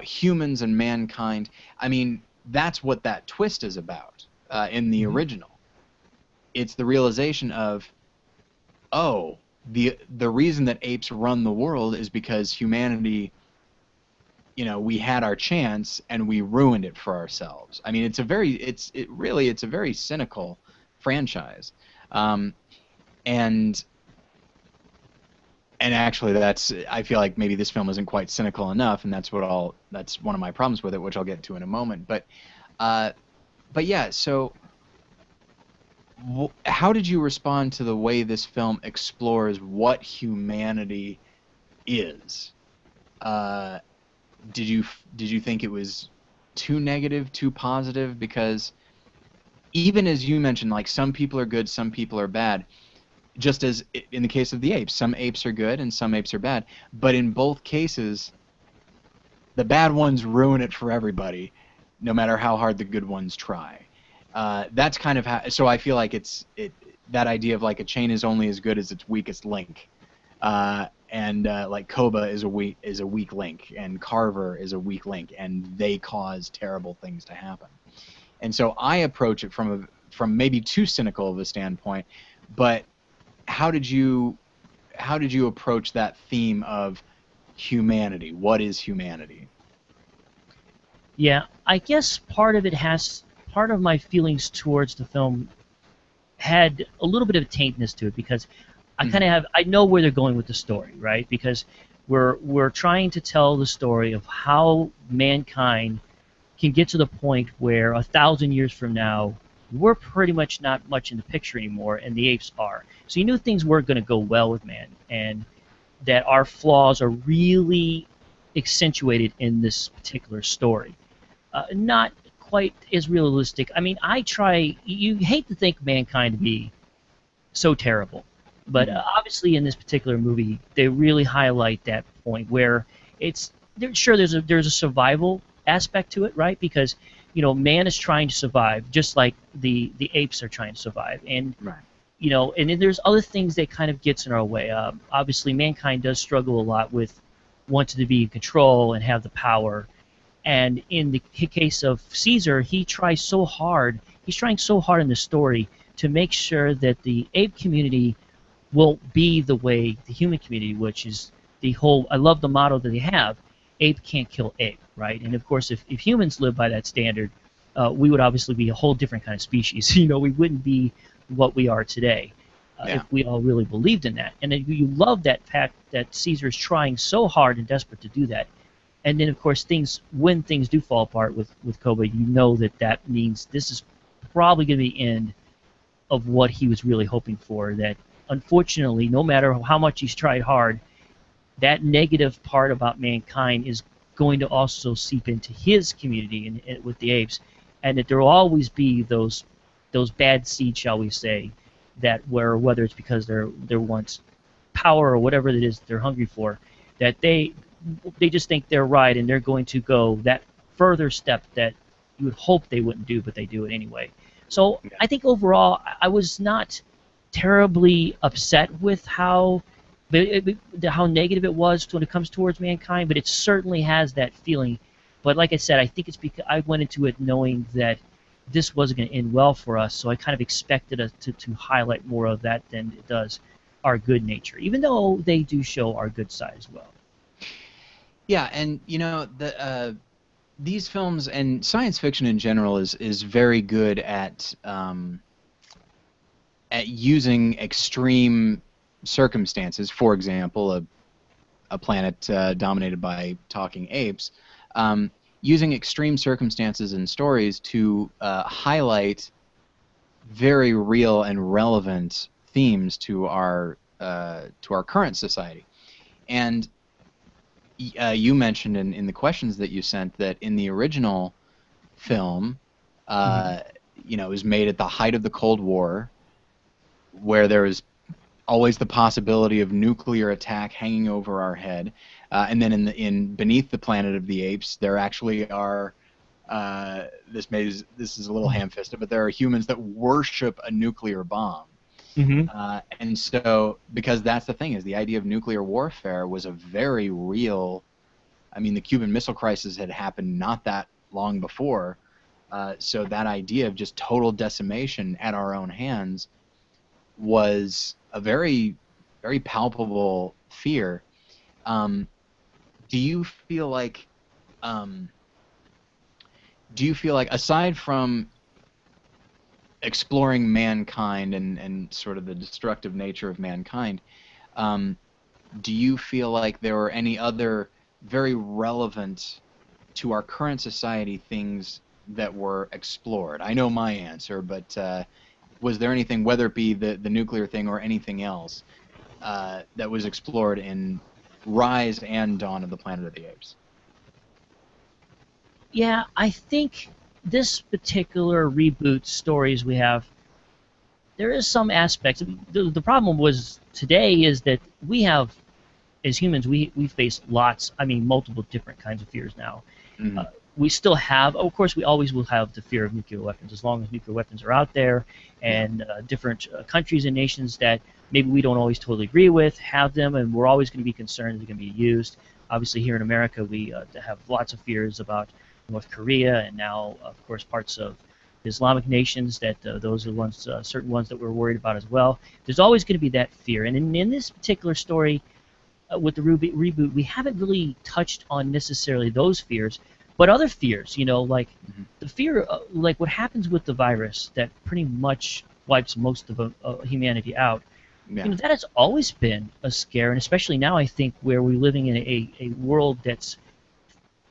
[SPEAKER 1] humans and mankind. I mean, that's what that twist is about in the original. It's the realization of, oh, the reason that apes run the world is because humanity, we had our chance and we ruined it for ourselves. I mean, it's a very cynical franchise, and and actually, I feel like maybe this film isn't quite cynical enough, and that's one of my problems with it, which I'll get to in a moment. Uh, but yeah, so how did you respond to the way this film explores what humanity is? Uh, did you think it was too negative, too positive? Because even as you mentioned, like some people are good, some people are bad. Just as in the case of the apes, some apes are good and some apes are bad. But in both cases, the bad ones ruin it for everybody, no matter how hard the good ones try. That's kind of how. So I feel like that idea of like a chain is only as good as its weakest link. And like Koba is a weak link, and Carver is a weak link, and they cause terrible things to happen. And so I approach it from maybe too cynical of a standpoint, but how did you approach that theme of humanity? What is humanity?
[SPEAKER 2] Yeah, I guess part of my feelings towards the film had a little bit of taintness to it because
[SPEAKER 1] Hmm.
[SPEAKER 2] I know where they're going with the story, right? Because we're trying to tell the story of how mankind can get to the point where 1,000 years from now we're pretty much not much in the picture anymore, and the apes are. So you knew things weren't going to go well with man, and that our flaws are really accentuated in this particular story. Not quite as realistic. I mean, you hate to think mankind to be so terrible. But
[SPEAKER 1] Hmm.
[SPEAKER 2] obviously, in this particular movie, they really highlight that point where sure there's a survival aspect to it, right? Because man is trying to survive, just like the apes are trying to survive, and
[SPEAKER 1] Right.
[SPEAKER 2] and then there's other things that kind of gets in our way. Obviously, mankind does struggle a lot with wanting to be in control and have the power. And in the case of Caesar, he's trying so hard in the story to make sure that the ape community will be the way the human community, which is the whole. I love the motto that they have: ape can't kill ape, right? And of course, if humans live by that standard, we would obviously be a whole different kind of species. We wouldn't be what we are today if
[SPEAKER 1] Yeah.
[SPEAKER 2] we all really believed in that. And then you love that fact that Caesar is trying so hard and desperate to do that. And then, of course, when things do fall apart with Koba, you know that means this is probably going to be the end of what he was really hoping for. That unfortunately, no matter how much he's tried hard, that negative part about mankind is going to also seep into his community and with the apes, and that there will always be those bad seeds, shall we say, whether it's because they're once power or whatever it is they're hungry for, that they just think they're right and they're going to go that further step that you would hope they wouldn't do, but they do it anyway. So
[SPEAKER 1] Yeah.
[SPEAKER 2] I think overall, I was not terribly upset with how negative it was when it comes towards mankind, but it certainly has that feeling. But like I said, I think it's because I went into it knowing that this wasn't going to end well for us, so I kind of expected us to highlight more of that than it does our good nature, even though they do show our good side as well.
[SPEAKER 1] Yeah, and these films and science fiction in general is very good at using extreme circumstances. For example, a planet dominated by talking apes, using extreme circumstances in stories to highlight very real and relevant themes to our current society. And you mentioned in the questions that you sent that in the original film,
[SPEAKER 2] Hmm.
[SPEAKER 1] uh, it was made at the height of the Cold War, where there was always the possibility of nuclear attack hanging over our head. And then in beneath the planet of the apes, there actually are this is a little ham-fisted, but there are humans that worship a nuclear bomb.
[SPEAKER 2] Hmm.
[SPEAKER 1] And so, because that's the thing, is the idea of nuclear warfare was a very real. I mean, the Cuban Missile Crisis had happened not that long before, so that idea of just total decimation at our own hands was a very palpable fear. Um, do you feel like um, aside from exploring mankind and sort of the destructive nature of mankind, um, do you feel like there were any other very relevant to our current society things that were explored? I know my answer, but was there anything, whether it be the nuclear thing or anything else, that was explored in Rise and Dawn of the Planet of the Apes?
[SPEAKER 2] Yeah, I think this particular reboot stories we have, there is some aspects. The problem was today is that we have, as humans, we face lots, I mean, multiple different kinds of fears now.
[SPEAKER 1] Hmm.
[SPEAKER 2] Uh, we still have, of course, we always will have the fear of nuclear weapons as long as nuclear weapons are out there,
[SPEAKER 1] Yeah.
[SPEAKER 2] and different countries and nations that maybe we don't always totally agree with have them, and we're always going to be concerned they're going to be used. Obviously, here in America, we have lots of fears about North Korea, and now, of course, parts of Islamic nations. That those are ones, certain ones that we're worried about as well. There's always going to be that fear, and in this particular story, with the reboot, we haven't really touched on necessarily those fears, but other fears, like
[SPEAKER 1] Hmm.
[SPEAKER 2] the fear, like what happens with the virus that pretty much wipes most of humanity out.
[SPEAKER 1] Yeah.
[SPEAKER 2] That has always been a scare, and especially now, I think, where we're living in a world that's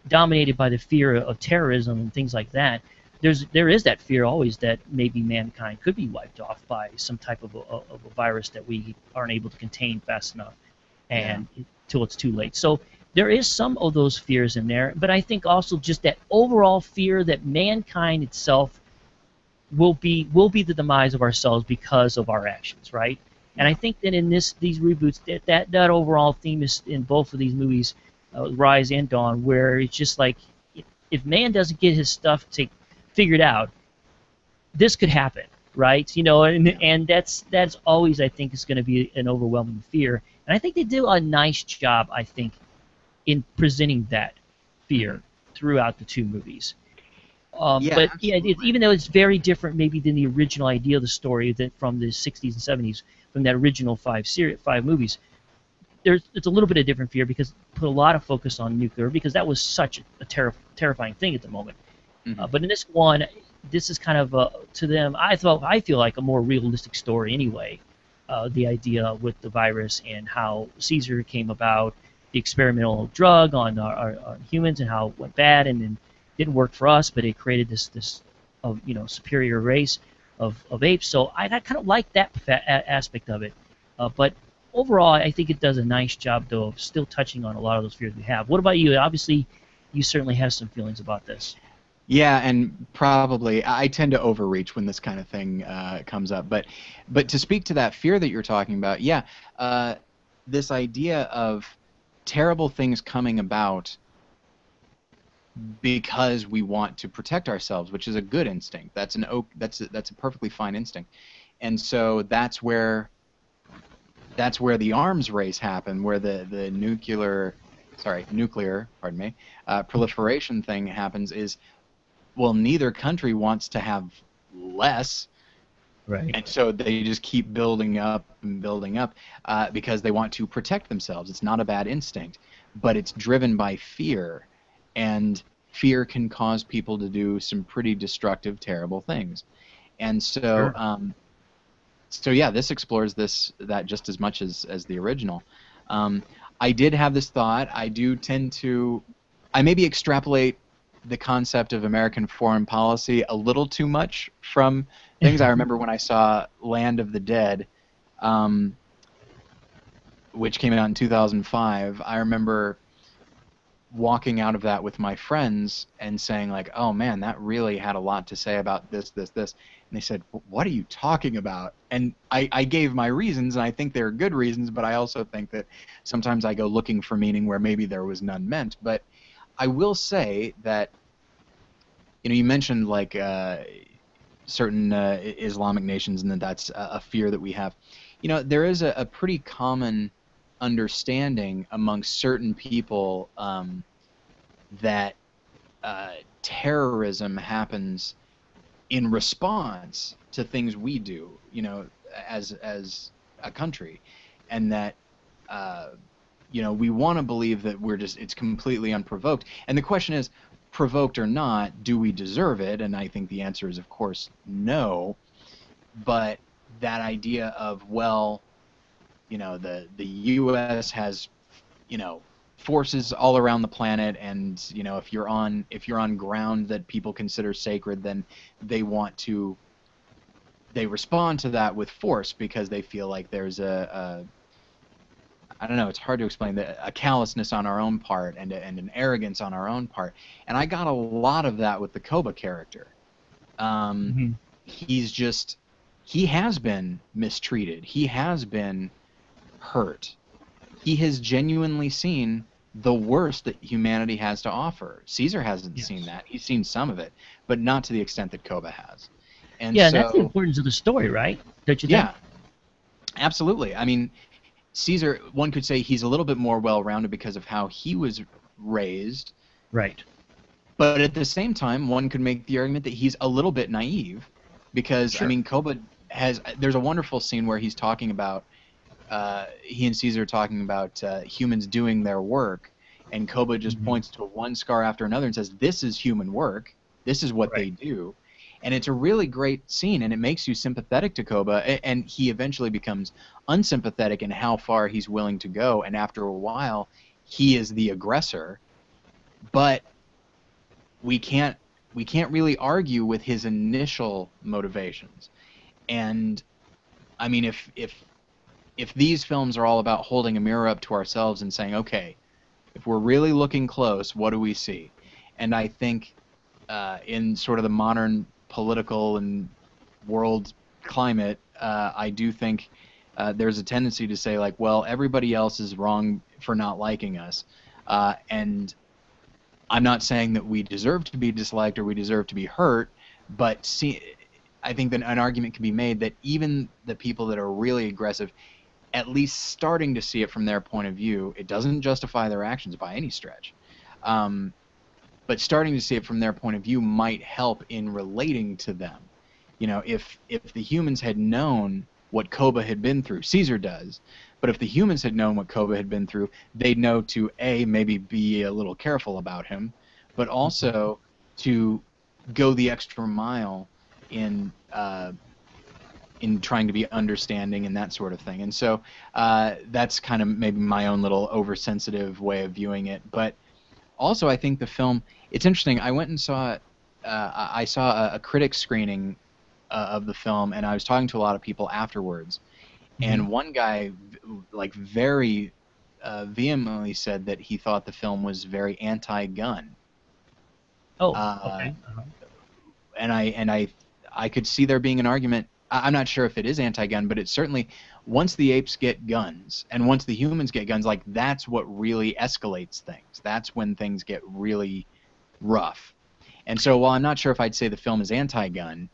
[SPEAKER 2] dominated by the fear of terrorism and things like that. There is that fear always that maybe mankind could be wiped off by some type of a virus that we aren't able to contain fast enough
[SPEAKER 1] Yeah.
[SPEAKER 2] and till it's too late. So there is some of those fears in there, but I think also just that overall fear that mankind itself will be the demise of ourselves because of our actions, right? And I
[SPEAKER 1] Yeah.
[SPEAKER 2] think that in these reboots, that overall theme is in both of these movies, Rise and Dawn, where it's just like if man doesn't get his stuff figured out, this could happen, right? And
[SPEAKER 1] Yeah.
[SPEAKER 2] and that's always, I think, is going to be an overwhelming fear. And I think they do a nice job, I think, in presenting that
[SPEAKER 1] Hmm.
[SPEAKER 2] fear throughout the two movies.
[SPEAKER 1] Yeah,
[SPEAKER 2] But yeah,
[SPEAKER 1] absolutely.
[SPEAKER 2] even though it's very different, maybe than the original idea of the story that from the '60s and '70s, from that original five movies, it's a little bit of different fear because it put a lot of focus on nuclear because that was such a terrifying thing at the moment.
[SPEAKER 1] Hmm.
[SPEAKER 2] But in this one, this is kind of to them. I feel like a more realistic story anyway. The idea with the virus and how Caesar came about, the experimental drug on our humans and how it went bad and then didn't work for us, but it created this superior race of apes. So I kind of like that aspect of it. But overall, I think it does a nice job though of still touching on a lot of those fears we have. What about you? Obviously, you certainly have some feelings about this.
[SPEAKER 1] Yeah, and probably I tend to overreach when this kind of thing comes up. But to speak to that fear that you're talking about, yeah, uh, this idea of terrible things coming about because we want to protect ourselves, which is a good instinct. That's a perfectly fine instinct. And so that's where the arms race happened, where the nuclear, pardon me, proliferation thing happens. Is, well, neither country wants to have less,
[SPEAKER 2] Right.
[SPEAKER 1] and so they just keep building up and building up because they want to protect themselves. It's not a bad instinct, but it's driven by fear, and fear can cause people to do some pretty destructive, terrible things. And so,
[SPEAKER 2] Sure.
[SPEAKER 1] so yeah, this explores that just as much as the original. Um, I did have this thought. I do tend to, I maybe extrapolate the concept of American foreign policy a little too much from things. I remember when I saw Land of the Dead, um, which came out in 2005. I remember walking out of that with my friends and saying like, "Oh man, that really had a lot to say about this, this, this." And they said, "What are you talking about?" And I gave my reasons, and I think they're good reasons, but I also think that sometimes I go looking for meaning where maybe there was none meant. But I will say that, you mentioned like certain Islamic nations, and that's a fear that we have. There is a pretty common understanding amongst certain people that terrorism happens in response to things we do, as a country, and that uh, we want to believe that it's completely unprovoked. And the question is, provoked or not, do we deserve it? And I think the answer is, of course, no. But that idea of, well, the U.S. has, forces all around the planet, and if you're on ground that people consider sacred, then they respond to that with force because they feel like there's a I don't know, it's hard to explain, a callousness on our own part and an arrogance on our own part. And I got a lot of that with the Koba character.
[SPEAKER 2] Mm-hmm.
[SPEAKER 1] He has been mistreated. He has been hurt. He has genuinely seen the worst that humanity has to offer. Caesar hasn't seen that. He's seen some of it, but not to the extent that Koba has. And
[SPEAKER 2] and that's the importance of the story, right? Don't you think?
[SPEAKER 1] Yeah, absolutely. I mean, Caesar, one could say he's a little bit more well-rounded because of how he was raised.
[SPEAKER 2] Right.
[SPEAKER 1] But at the same time, one could make the argument that he's a little bit naive because,
[SPEAKER 2] Sure.
[SPEAKER 1] I mean, Koba there's a wonderful scene where he's talking about, he and Caesar are talking about humans doing their work, and Koba just points to one scar after another and says, this is human work, this is what they do. And it's a really great scene, and it makes you sympathetic to Koba, and he eventually becomes unsympathetic in how far he's willing to go, and after a while, he is the aggressor. But we can't really argue with his initial motivations. And I mean, if these films are all about holding a mirror up to ourselves and saying, okay, if we're really looking close, what do we see? And I think in sort of the modern political and world climate, I do think there's a tendency to say, like, well, everybody else is wrong for not liking us. And I'm not saying that we deserve to be disliked or we deserve to be hurt, but I think that an argument can be made that even the people that are really aggressive, at least starting to see it from their point of view, it doesn't justify their actions by any stretch. But starting to see it from their point of view might help in relating to them. If the humans had known what Koba had been through, Caesar does, but if the humans had known what Koba had been through, they'd know to maybe be a little careful about him, but also to go the extra mile in trying to be understanding and that sort of thing. And so that's kind of maybe my own little oversensitive way of viewing it. But also, I think the film, it's interesting. I went and saw I saw a critic screening of the film, and I was talking to a lot of people afterwards. And one guy, like, very vehemently said that he thought the film was very anti-gun.
[SPEAKER 2] Oh, okay.
[SPEAKER 1] And I could see there being an argument. I'm not sure if it is anti-gun, but it's certainly, once the apes get guns and once the humans get guns, like, that's what really escalates things. That's when things get really rough. And so while I'm not sure if I'd say the film is anti-gun,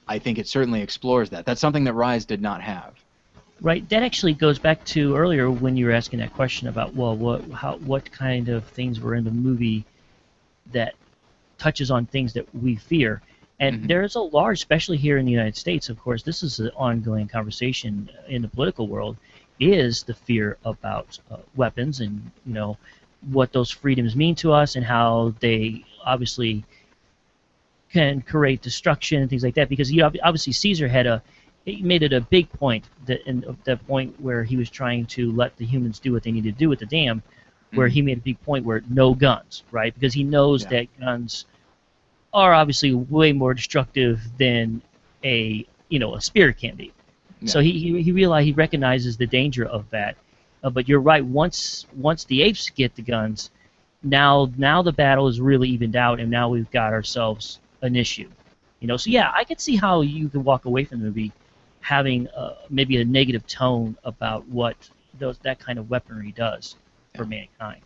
[SPEAKER 1] I think it certainly explores that. That's something that Rise did not have.
[SPEAKER 2] Right. That actually goes back to earlier when you were asking that question about, well, what kind of things were in the movie that touches on things that we fear. And there's a large, especially here in the United States, of course, this is an ongoing conversation in the political world, is the fear about weapons and, what those freedoms mean to us and how they obviously can create destruction and things like that. Because obviously Caesar he made it a big point, that point where he was trying to let the humans do what they needed to do with the dam, where he made a big point where no guns, right? Because he knows that guns are obviously way more destructive than a spear can be. Yeah. So he recognizes the danger of that. But you're right. Once the apes get the guns, now the battle is really evened out, and now we've got ourselves an issue. So yeah, I could see how you could walk away from the movie having maybe a negative tone about what that kind of weaponry does for mankind.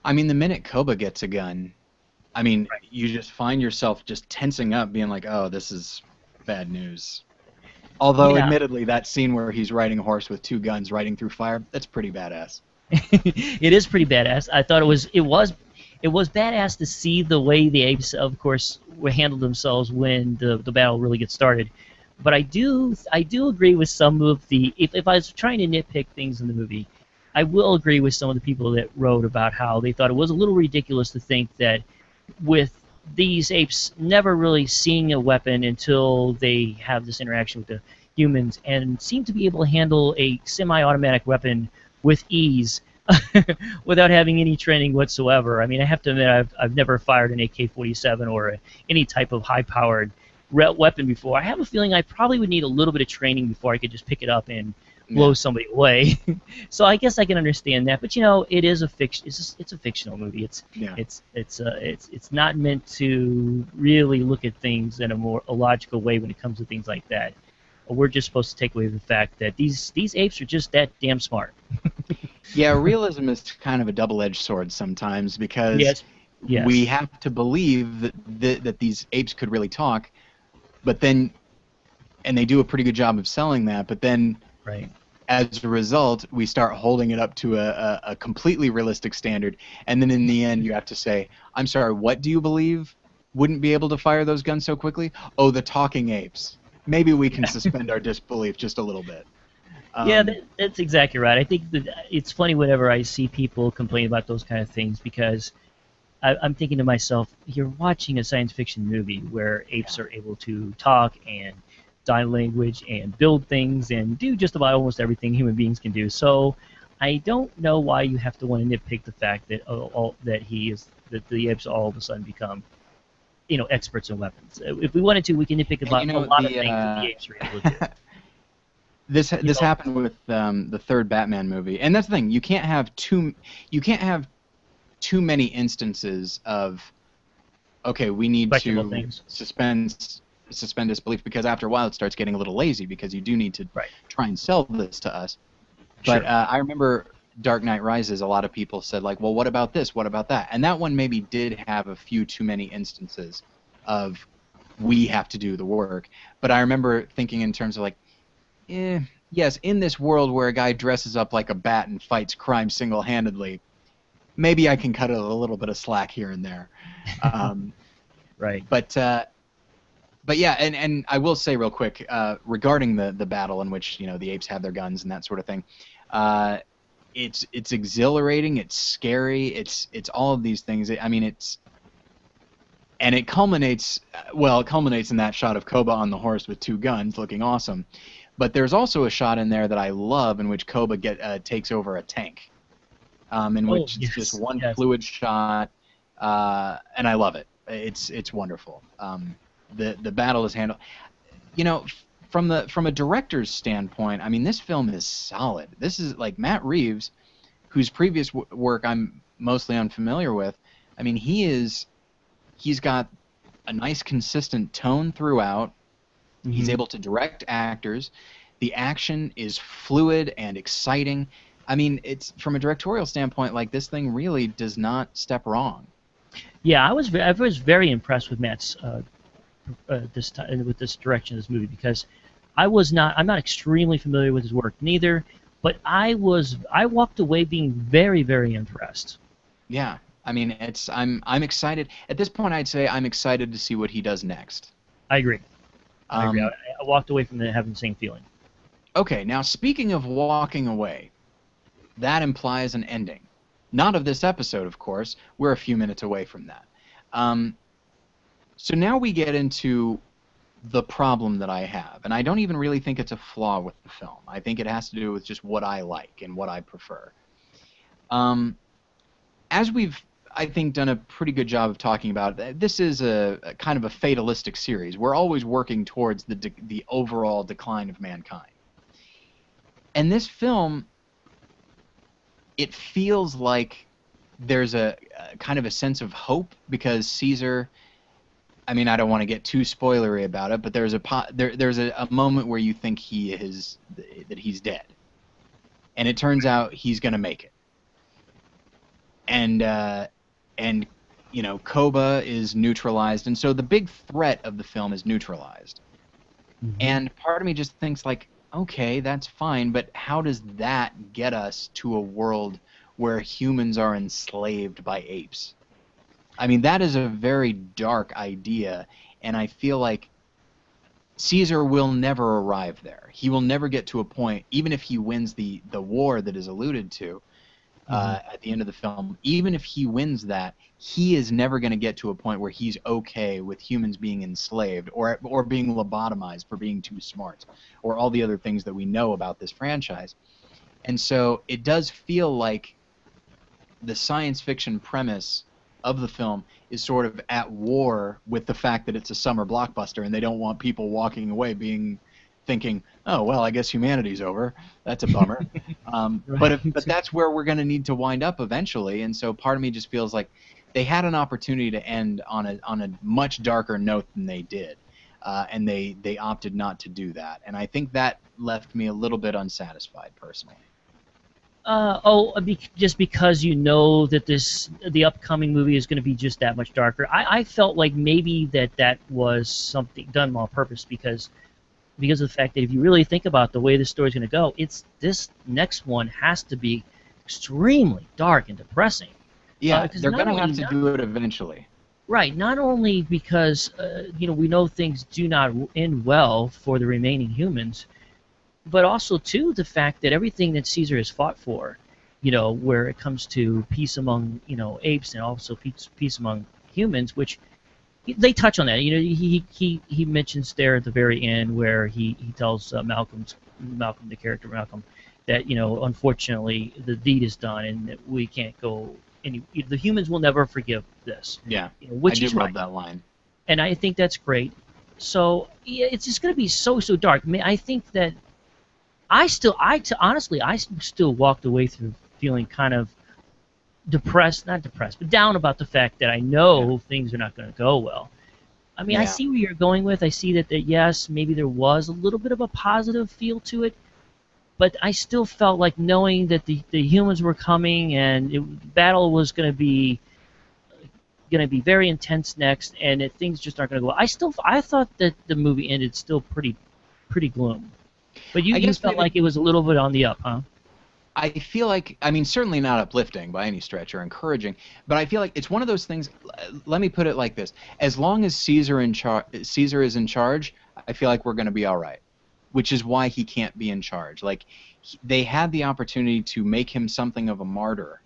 [SPEAKER 1] I mean, the minute Koba gets a gun, I mean, you just find yourself just tensing up, being like, oh, this is bad news. Although, admittedly, that scene where he's riding a horse with two guns riding through fire, that's pretty badass.
[SPEAKER 2] It is pretty badass. I thought it was badass to see the way the apes, of course, handled themselves when the battle really gets started. But I do agree with some of the, if I was trying to nitpick things in the movie, I will agree with some of the people that wrote about how they thought it was a little ridiculous to think that with these apes never really seeing a weapon until they have this interaction with the humans, and seem to be able to handle a semi-automatic weapon with ease without having any training whatsoever. I mean, I have to admit, I've never fired an AK-47 or any type of high-powered weapon before. I have a feeling I probably would need a little bit of training before I could just pick it up and blow somebody away. So I guess I can understand that. But it is a fiction. It's a fictional movie. It's not meant to really look at things in a logical way when it comes to things like that. We're just supposed to take away the fact that these apes are just that damn smart.
[SPEAKER 1] Yeah, realism is kind of a double-edged sword sometimes, because
[SPEAKER 2] Yes.
[SPEAKER 1] we have to believe that these apes could really talk, but then, and they do a pretty good job of selling that, but then
[SPEAKER 2] Right.
[SPEAKER 1] as a result, we start holding it up to a completely realistic standard, and then in the end you have to say, I'm sorry, what do you believe wouldn't be able to fire those guns so quickly? Oh, the talking apes. Maybe we can suspend our disbelief just a little bit.
[SPEAKER 2] Yeah, that's exactly right. I think that it's funny whenever I see people complain about those kind of things, because I'm thinking to myself, you're watching a science fiction movie where apes are able to talk and sign language and build things and do just about almost everything human beings can do. So I don't know why you have to want to nitpick the fact that that the apes all of a sudden become experts in weapons. If we wanted to, we can nitpick about a lot of things that the apes are able to do.
[SPEAKER 1] This happened with the third Batman movie, and that's the thing. You can't have too many instances of, okay, we need to suspend disbelief, because after a while it starts getting a little lazy, because you do need to try and sell this to us. But
[SPEAKER 2] Sure.
[SPEAKER 1] I remember Dark Knight Rises, a lot of people said, like, well, what about this? What about that? And that one maybe did have a few too many instances of we have to do the work. But I remember thinking in terms of like, yes, in this world where a guy dresses up like a bat and fights crime single-handedly, maybe I can cut a little bit of slack here and there.
[SPEAKER 2] Right.
[SPEAKER 1] But yeah, and I will say real quick regarding the battle in which the apes have their guns and that sort of thing. It's exhilarating, it's scary, it's all of these things. I mean, it culminates in that shot of Koba on the horse with two guns, looking awesome. But there's also a shot in there that I love in which Koba takes over a tank, in which it's just one fluid shot, and I love it. It's wonderful. The battle is handled. From a director's standpoint, I mean, this film is solid. This is like Matt Reeves, whose previous work I'm mostly unfamiliar with. I mean, he's got a nice consistent tone throughout. Mm-hmm. He's able to direct actors. The action is fluid and exciting. I mean, it's from a directorial standpoint, like, this thing really does not step wrong.
[SPEAKER 2] Yeah, I was very impressed with Matt's with this direction of this movie, because I'm not extremely familiar with his work neither, but I walked away being very, very impressed.
[SPEAKER 1] Yeah, I mean, I'm excited at this point. I'd say I'm excited to see what he does next.
[SPEAKER 2] I agree. I walked away from it having the same feeling.
[SPEAKER 1] Okay, now speaking of walking away, that implies an ending. Not of this episode, of course. We're a few minutes away from that. So now we get into the problem that I have, and I don't even really think it's a flaw with the film. I think it has to do with just what I like and what I prefer. As we've, I think, done a pretty good job of talking about, this is a kind of a fatalistic series. We're always working towards the overall decline of mankind. And this film, it feels like there's a kind of a sense of hope, because Caesar, I mean, I don't want to get too spoilery about it, but there's a moment where you think that he's dead, and it turns out he's going to make it. And Koba is neutralized, and so the big threat of the film is neutralized. Mm-hmm. And part of me just thinks, like, okay, that's fine, but how does that get us to a world where humans are enslaved by apes? I mean, that is a very dark idea, and I feel like Caesar will never arrive there. He will never get to a point, even if he wins the war that is alluded to at the end of the film, even if he wins that, he is never going to get to a point where he's okay with humans being enslaved or being lobotomized for being too smart, or all the other things that we know about this franchise. And so it does feel like the science fiction premise of the film is sort of at war with the fact that it's a summer blockbuster, and they don't want people walking away thinking, oh, well, I guess humanity's over. That's a bummer.
[SPEAKER 2] Right.
[SPEAKER 1] But that's where we're going to need to wind up eventually, and so part of me just feels like they had an opportunity to end on a much darker note than they did, and they opted not to do that, and I think that left me a little bit unsatisfied personally.
[SPEAKER 2] Just because you know that the upcoming movie is going to be just that much darker. I felt like maybe that was something done on purpose because of the fact that if you really think about the way this story's going to go, this next one has to be extremely dark and depressing.
[SPEAKER 1] Yeah, they're going to have to do it eventually.
[SPEAKER 2] Right, not only because we know things do not end well for the remaining humans, but also too the fact that everything that Caesar has fought for, where it comes to peace among apes and also peace among humans, which they touch on that. He mentions there at the very end where he tells Malcolm, the character Malcolm, that unfortunately the deed is done and that we can't go any. The humans will never forgive this.
[SPEAKER 1] Yeah,
[SPEAKER 2] which
[SPEAKER 1] I
[SPEAKER 2] is
[SPEAKER 1] do love
[SPEAKER 2] right.
[SPEAKER 1] that line.
[SPEAKER 2] And I think that's great. So yeah, it's just going to be so dark. I mean, I think that honestly, I still walked away through feeling kind of depressed, not depressed, but down about the fact that I know things are not going to go well. I mean, I see where you're going with. I see that yes, maybe there was a little bit of a positive feel to it, but I still felt like knowing that the humans were coming and the battle was going to be very intense next, and that things just aren't going to go well. I thought that the movie ended still pretty gloom. But you felt like it was a little bit on the up, huh?
[SPEAKER 1] I feel like, I mean, certainly not uplifting by any stretch or encouraging, but I feel like it's one of those things. Let me put it like this: as long as Caesar is in charge, I feel like we're going to be all right. Which is why he can't be in charge. Like, they had the opportunity to make him something of a martyr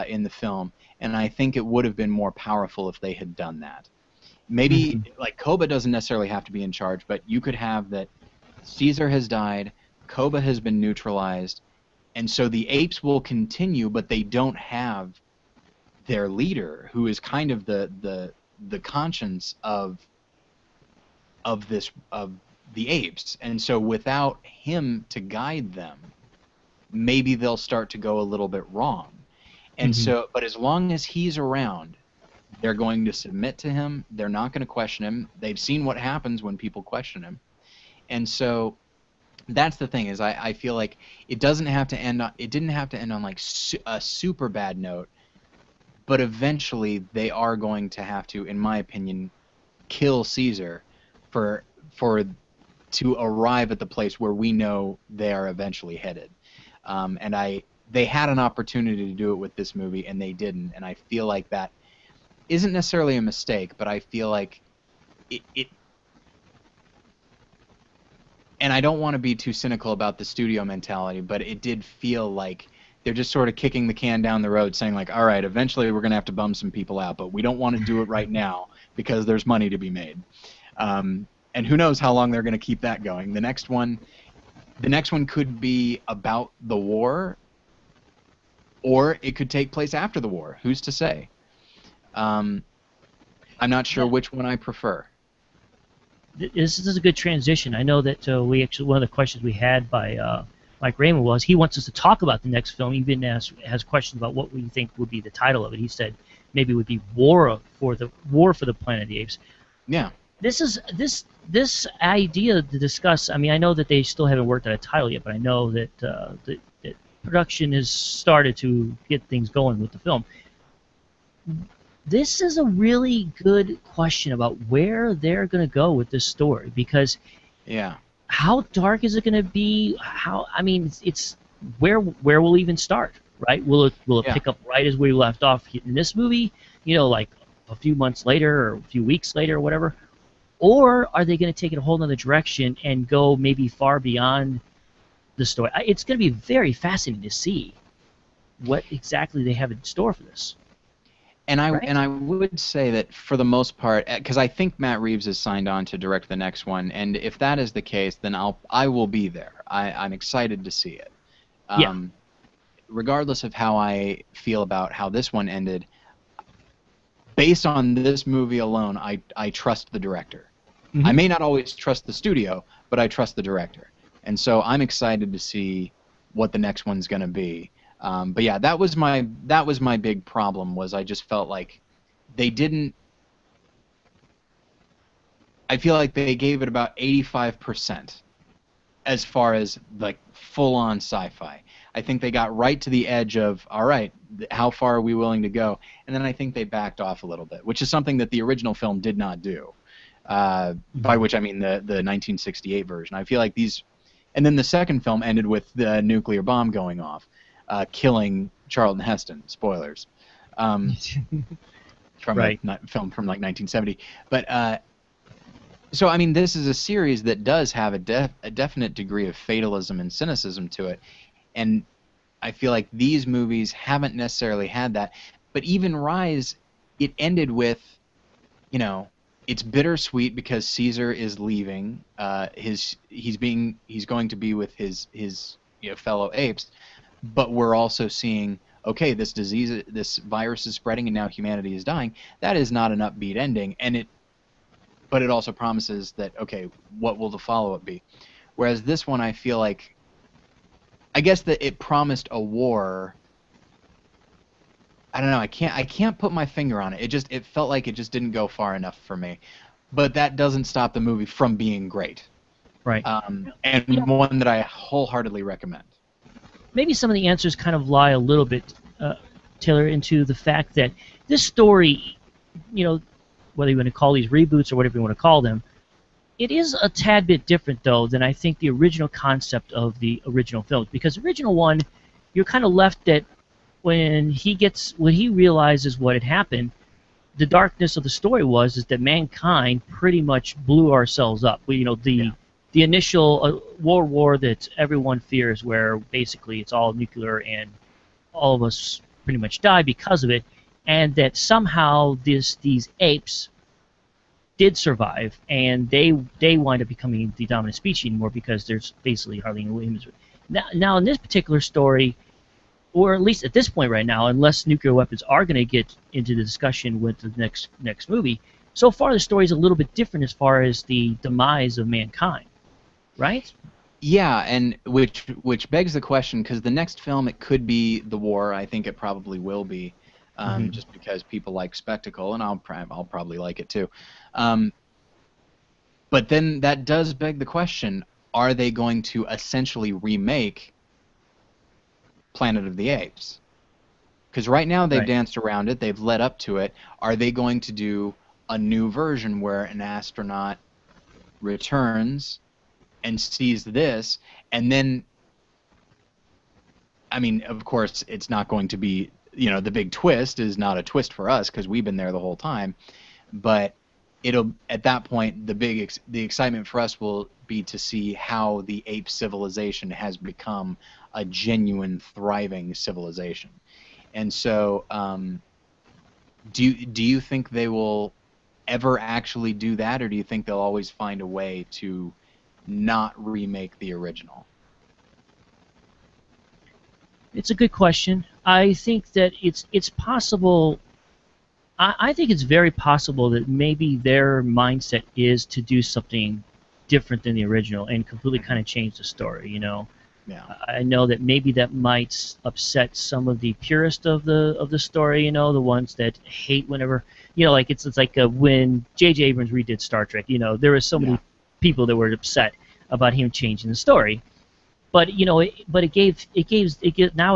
[SPEAKER 1] in the film, and I think it would have been more powerful if they had done that. Maybe like Koba doesn't necessarily have to be in charge, but you could have that Caesar has died, Koba has been neutralized, and so the apes will continue, but they don't have their leader, who is kind of the conscience of the apes. And so without him to guide them, maybe they'll start to go a little bit wrong. And so, but as long as he's around, they're going to submit to him. They're not going to question him. They've seen what happens when people question him. And so that's the thing, is I feel like it didn't have to end on like a super bad note, but eventually they are going to have to, in my opinion, kill Caesar to arrive at the place where we know they are eventually headed. They had an opportunity to do it with this movie, and they didn't, and I feel like that isn't necessarily a mistake, but I feel like it and I don't want to be too cynical about the studio mentality, but it did feel like they're just sort of kicking the can down the road, saying like, all right, eventually we're going to have to bum some people out, but we don't want to do it right now because there's money to be made. And who knows how long they're going to keep that going. The next one could be about the war, or it could take place after the war. Who's to say? I'm not sure which one I prefer.
[SPEAKER 2] This is a good transition. I know that one of the questions we had by Mike Raymond was he wants us to talk about the next film. He even has questions about what we think would be the title of it. He said maybe it would be War for the Planet of the Apes.
[SPEAKER 1] Yeah.
[SPEAKER 2] This idea to discuss. I mean, I know that they still haven't worked out a title yet, but I know that that production has started to get things going with the film. This is a really good question about where they're going to go with this story, because how dark is it going to be? It's where we'll even start, right? Will it pick up right as we left off in this movie, like a few months later or a few weeks later or whatever? Or are they going to take it a whole other direction and go maybe far beyond the story? It's going to be very fascinating to see what exactly they have in store for this. right?
[SPEAKER 1] I would say that for the most part, because I think Matt Reeves is signed on to direct the next one, and if that is the case, then I will be there. I'm excited to see it.
[SPEAKER 2] Yeah.
[SPEAKER 1] Um, Regardless of how I feel about how this one ended, based on this movie alone, I trust the director. I
[SPEAKER 2] Hmm.
[SPEAKER 1] may not always trust the studio, but I trust the director, and so I'm excited to see what the next one's going to be. But yeah, that was my big problem. Was I just felt like they didn't. I feel like they gave it about 85% as far as like full on sci-fi. I think they got right to the edge of, all right, how far are we willing to go? And then I think they backed off a little bit, which is something that the original film did not do. By
[SPEAKER 2] Hmm.
[SPEAKER 1] which I mean the 1968 version. I feel like these, and then the second film ended with the nuclear bomb going off, killing Charlton Heston. Spoilers. Um, from a
[SPEAKER 2] Right.
[SPEAKER 1] film from like 1970. But so I mean, this is a series that does have a definite degree of fatalism and cynicism to it, and I feel like these movies haven't necessarily had that. But even Rise, it ended with, you know, it's bittersweet because Caesar is leaving. He's going to be with his fellow apes, but we're also seeing, okay, this disease, this virus is spreading, and now humanity is dying. That is not an upbeat ending, but it also promises that, okay, what will the follow-up be? Whereas this one, I feel like, I guess that it promised a war. I don't know. I can't put my finger on it. It felt like it just didn't go far enough for me. But that doesn't stop the movie from being great,
[SPEAKER 2] Right. You
[SPEAKER 1] and
[SPEAKER 2] know,
[SPEAKER 1] one that I wholeheartedly recommend.
[SPEAKER 2] maybe some of the answers kind of lie a little bit, Taylor, into the fact that this story, you know, whether you want to call these reboots or whatever you want to call them, it is a tad bit different though than I think the original concept of the original films. Because the original one, you're kind of left that when he realizes what had happened, the darkness of the story was is that mankind pretty much blew ourselves up.
[SPEAKER 1] Yeah,
[SPEAKER 2] The initial world war that everyone fears, where basically it's all nuclear and all of us pretty much die because of it, and that somehow these apes did survive, and they wind up becoming the dominant species anymore because there's basically hardly any humans. Now in this particular story, or at least at this point right now, unless nuclear weapons are going to get into the discussion with the next movie, so far the story is a little bit different as far as the demise of mankind, right?
[SPEAKER 1] yeah, and which begs the question, because the next film, it could be the war. I think it probably will be,
[SPEAKER 2] Hmm.
[SPEAKER 1] just because people like spectacle, and I'll probably like it too. Um, but then that does beg the question: are they going to essentially remake Planet of the Apes? Because right now they've
[SPEAKER 2] Right.
[SPEAKER 1] danced around it, they've led up to it. Are they going to do a new version where an astronaut returns and sees this, and then, I mean, of course, it's not going to be, the big twist is not a twist for us because we've been there the whole time, but it'll, at that point, the excitement for us will be to see how the ape civilization has become a genuine thriving civilization. And so, do you think they will ever actually do that, or do you think they'll always find a way to not remake the original?
[SPEAKER 2] It's a good question. I think that it's possible. I think it's very possible that maybe their mindset is to do something different than the original and completely kind
[SPEAKER 1] Hmm.
[SPEAKER 2] of change the story.
[SPEAKER 1] Yeah.
[SPEAKER 2] I know that maybe that might upset some of the purists of the story. The ones that hate whenever like it's like when J.J. Abrams redid Star Trek. There were so
[SPEAKER 1] Yeah.
[SPEAKER 2] many people that were upset about him changing the story. But now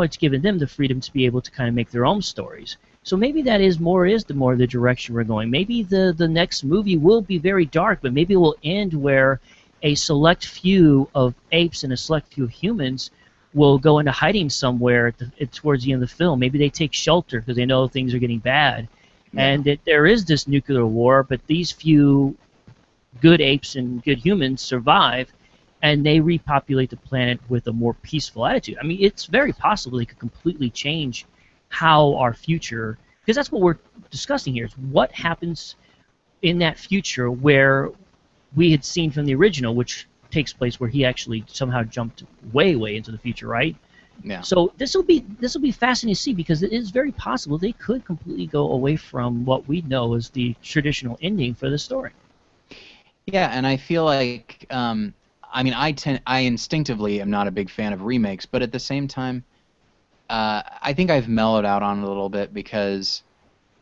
[SPEAKER 2] it's given them the freedom to be able to kind of make their own stories. So maybe that is the more the direction we're going. Maybe the next movie will be very dark, but maybe it will end where a select few of apes and a select few of humans will go into hiding somewhere towards the end of the film. Maybe they take shelter because they know things are getting bad,
[SPEAKER 1] Yeah.
[SPEAKER 2] and that there is this nuclear war, but these few good apes and good humans survive, and they repopulate the planet with a more peaceful attitude. I mean, it's very possible they could completely change how our future. because that's what we're discussing here, is what happens in that future where we had seen from the original, which takes place where he actually somehow jumped way, way into the future, right?
[SPEAKER 1] Yeah.
[SPEAKER 2] So this will be fascinating to see, because it is very possible they could completely go away from what we know as the traditional ending for the story.
[SPEAKER 1] Yeah, and I feel like, I mean, I instinctively am not a big fan of remakes, but at the same time, I think I've mellowed out on it a little bit because,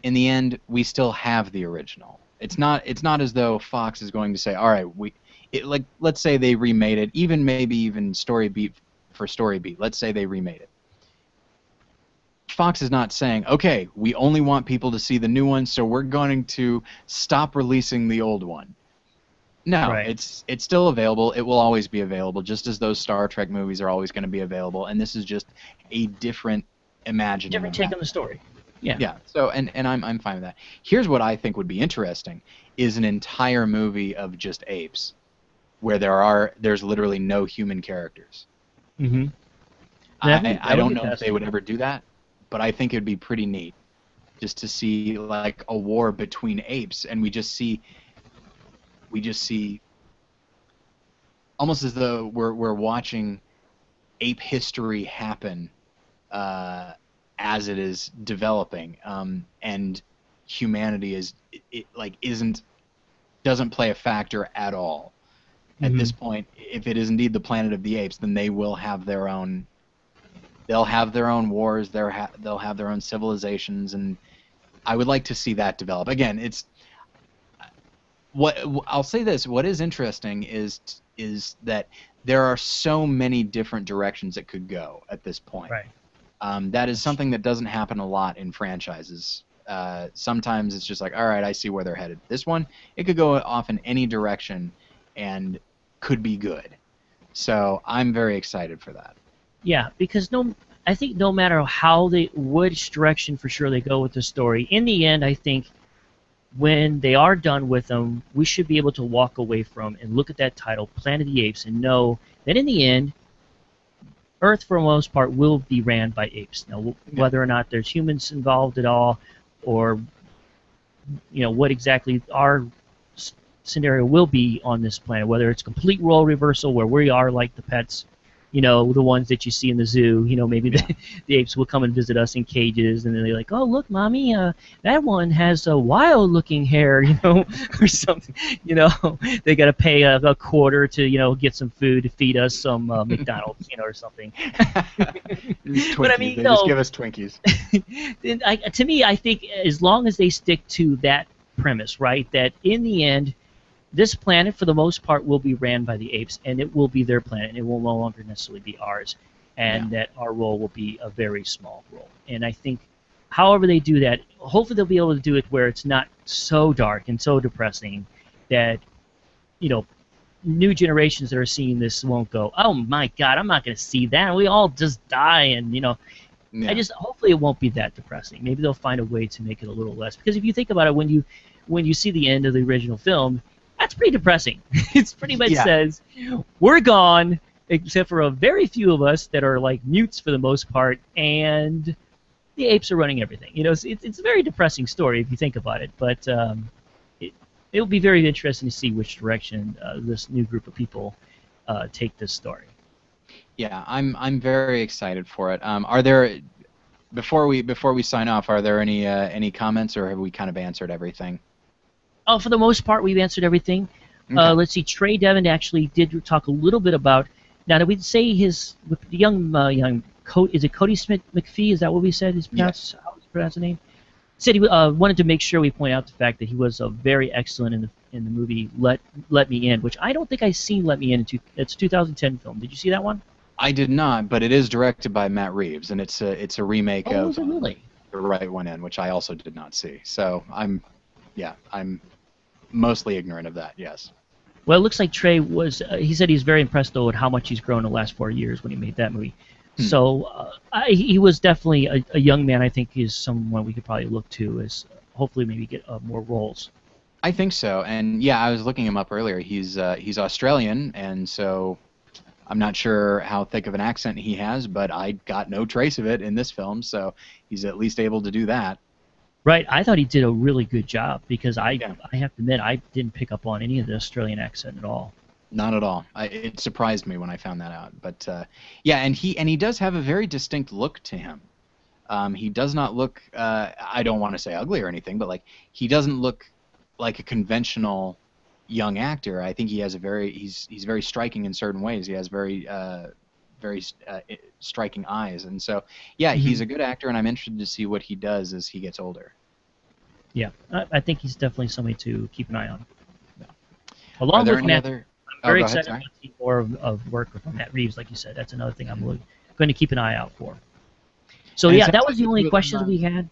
[SPEAKER 1] in the end, we still have the original. It's not as though Fox is going to say, all right, like, let's say they remade it, even maybe even story beat for story beat. Let's say they remade it. Fox is not saying, okay, we only want people to see the new one, so we're going to stop releasing the old one. No,
[SPEAKER 2] Right.
[SPEAKER 1] it's still available. It will always be available, just as those Star Trek movies are always going to be available. And this is just a different imagining
[SPEAKER 2] Different
[SPEAKER 1] of
[SPEAKER 2] take
[SPEAKER 1] that.
[SPEAKER 2] on the story. Yeah.
[SPEAKER 1] Yeah. So and I'm fine with that. Here's what I think would be interesting: is an entire movie of just apes, where there's literally no human characters.
[SPEAKER 2] Mm-hmm.
[SPEAKER 1] I don't know if they would ever do that, but I think it'd be pretty neat, just to see like a war between apes, and we just see almost as though we're watching ape history happen as it is developing, and humanity doesn't play a factor at all. At this point, if it is indeed the planet of the apes, then they will have their own. They'll have their own wars. They'll have their own civilizations, and I would like to see that develop. Again, it's what I'll say this: what is interesting is that there are so many different directions it could go at this point.
[SPEAKER 2] Right.
[SPEAKER 1] That is something that doesn't happen a lot in franchises. Sometimes it's just like, all right, I see where they're headed. This one, it could go off in any direction and could be good. So I'm very excited for that.
[SPEAKER 2] Yeah, because I think no matter which direction for sure they go with the story, in the end, I think when they are done with them, we should be able to walk away from and look at that title, Planet of the Apes, and know that in the end, Earth, for the most part, will be ran by apes. Now, whether or not there's humans involved at all, or what exactly our scenario will be on this planet, whether it's complete role reversal where we are like the pets, the ones that you see in the zoo, maybe the apes will come and visit us in cages, and then they're like, oh, look, mommy, that one has a wild-looking hair, or something. They got to pay a quarter to, get some food to feed us some McDonald's, or something.
[SPEAKER 1] But I mean, they just give us Twinkies.
[SPEAKER 2] To me, I think as long as they stick to that premise, right, that in the end, this planet, for the most part, will be ran by the apes, and it will be their planet, and it will no longer necessarily be ours, and that our role will be a very small role. And I think, however they do that, hopefully they'll be able to do it where it's not so dark and so depressing that, new generations that are seeing this won't go, oh my God, I'm not going to see that. We all just die, and hopefully it won't be that depressing. Maybe they'll find a way to make it a little less. Because if you think about it, when you see the end of the original film, that's pretty depressing. It's pretty much says, we're gone, except for a very few of us that are like mutes for the most part, and the apes are running everything. It's a very depressing story if you think about it, but it'll be very interesting to see which direction this new group of people take this story.
[SPEAKER 1] Yeah, I'm very excited for it. Are there, before we sign off, are there any comments, or have we kind of answered everything?
[SPEAKER 2] Oh, for the most part, we've answered everything. Okay. Let's see. Trey Devon actually did talk a little bit about. Now, did we say his young is it Cody Smith McPhee? Is that what we said?
[SPEAKER 1] Yes.
[SPEAKER 2] How do you pronounce the name? Said he wanted to make sure we point out the fact that he was very excellent in the movie Let Me In, which I don't think I've seen Let Me In. It's a 2010 film. Did you see that one?
[SPEAKER 1] I did not, but it is directed by Matt Reeves, and it's a remake of
[SPEAKER 2] The
[SPEAKER 1] Right One In, which I also did not see. So I'm mostly ignorant of that. Yes.
[SPEAKER 2] Well, it looks like Trey was. He said he's very impressed though at how much he's grown in the last 4 years when he made that movie. So he was definitely a young man. I think is someone we could probably look to as hopefully maybe get more roles.
[SPEAKER 1] I think so, and yeah, I was looking him up earlier. He's Australian, and so I'm not sure how thick of an accent he has, but I got no trace of it in this film, so he's at least able to do that.
[SPEAKER 2] Right. I thought he did a really good job because
[SPEAKER 1] Yeah.
[SPEAKER 2] I have to admit I didn't pick up on any of the Australian accent at all.
[SPEAKER 1] Not at all. It surprised me when I found that out. But yeah, and he does have a very distinct look to him. He does not look. I don't want to say ugly or anything, but like he doesn't look like a conventional young actor. I think he has a very he's very striking in certain ways. He has very striking eyes, and so yeah, he's a good actor, and I'm interested to see what he does as he gets older.
[SPEAKER 2] Yeah, I think he's definitely somebody to keep an eye on.
[SPEAKER 1] Yeah.
[SPEAKER 2] Along
[SPEAKER 1] Are there
[SPEAKER 2] with
[SPEAKER 1] any
[SPEAKER 2] Matt,
[SPEAKER 1] other?
[SPEAKER 2] I'm very
[SPEAKER 1] Go ahead,
[SPEAKER 2] excited
[SPEAKER 1] sorry.
[SPEAKER 2] to see more of work from Matt Reeves, like you said. That's another thing I'm going to keep an eye out for. So
[SPEAKER 1] And it
[SPEAKER 2] yeah,
[SPEAKER 1] sounds
[SPEAKER 2] that
[SPEAKER 1] like
[SPEAKER 2] was the
[SPEAKER 1] the
[SPEAKER 2] only
[SPEAKER 1] two of
[SPEAKER 2] questions
[SPEAKER 1] them.
[SPEAKER 2] we had.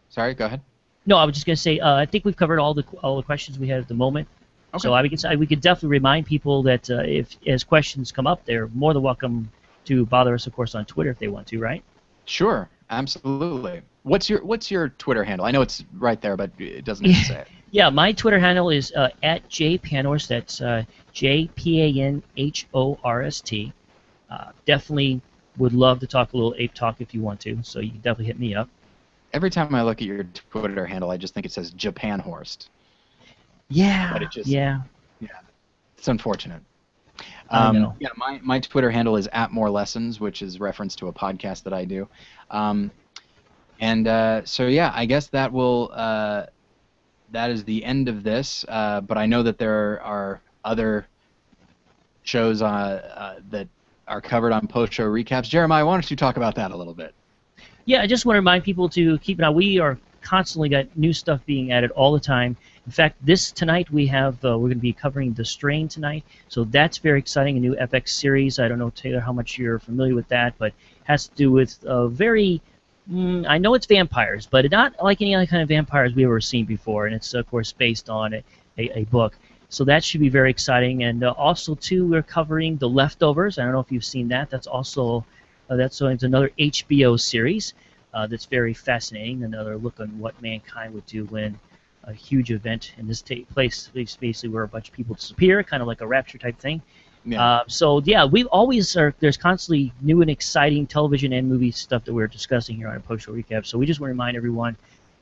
[SPEAKER 1] Sorry, go ahead.
[SPEAKER 2] No, I was just going to say I think we've covered all the questions we had at the moment.
[SPEAKER 1] Okay.
[SPEAKER 2] So we could definitely remind people that if as questions come up, they're more than welcome to bother us, of course, on Twitter if they want to, right?
[SPEAKER 1] Sure, absolutely. What's your Twitter handle? I know it's right there, but it doesn't have to say it.
[SPEAKER 2] Yeah, my Twitter handle is at jpanhorst. That's JPANHORST. Definitely would love to talk a little ape talk if you want to. So you can definitely hit me up.
[SPEAKER 1] Every time I look at your Twitter handle, I just think it says Japanhorst.
[SPEAKER 2] Yeah.
[SPEAKER 1] But it just
[SPEAKER 2] yeah.
[SPEAKER 1] It's unfortunate.
[SPEAKER 2] I know.
[SPEAKER 1] Yeah, my Twitter handle is @morelessons, which is reference to a podcast that I do. So yeah, I guess that will that is the end of this. But I know that there are other shows that are covered on post-show recaps. Jeremiah, why don't you talk about that a little bit?
[SPEAKER 2] Yeah, I just want to remind people to keep an eye. We are constantly got new stuff being added all the time. In fact, tonight we have we're going to be covering The Strain tonight, so that's very exciting. A new FX series. I don't know, Taylor, how much you're familiar with that, but has to do with very. I know it's vampires, but not like any other kind of vampires we've ever seen before, and it's of course based on a book. So that should be very exciting. And also too, we're covering The Leftovers. I don't know if you've seen that. That's also it's another HBO series that's very fascinating. Another look on what mankind would do when a huge event in this place, basically where a bunch of people disappear, kind of like a rapture type thing.
[SPEAKER 1] Yeah.
[SPEAKER 2] So yeah, we always there's constantly new and exciting television and movie stuff that we're discussing here on a post-show recap. So we just want to remind everyone,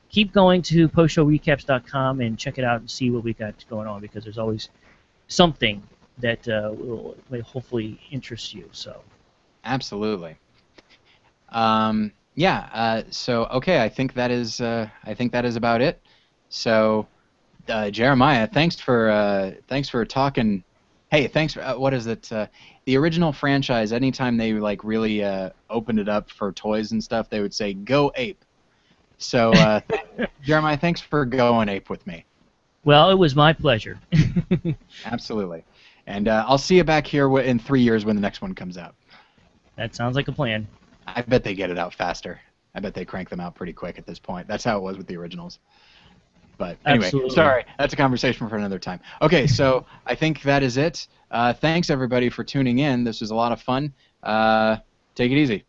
[SPEAKER 2] keep going to postshowrecaps.com and check it out and see what we got going on, because there's always something that will hopefully interest you. So.
[SPEAKER 1] Absolutely. So okay, I think that is about it. So, Jeremiah, thanks for talking. Hey, thanks for what is it? The original franchise. Anytime they like really opened it up for toys and stuff, they would say "Go Ape." So, Jeremiah, thanks for going ape with me.
[SPEAKER 2] Well, it was my pleasure.
[SPEAKER 1] Absolutely, and I'll see you back here in 3 years when the next one comes out.
[SPEAKER 2] That sounds like a plan.
[SPEAKER 1] I bet they get it out faster. I bet they crank them out pretty quick at this point. That's how it was with the originals. But anyway,
[SPEAKER 2] Absolutely.
[SPEAKER 1] Sorry, that's a conversation for another time. Okay, so I think that is it. Thanks, everybody, for tuning in. This was a lot of fun. Take it easy.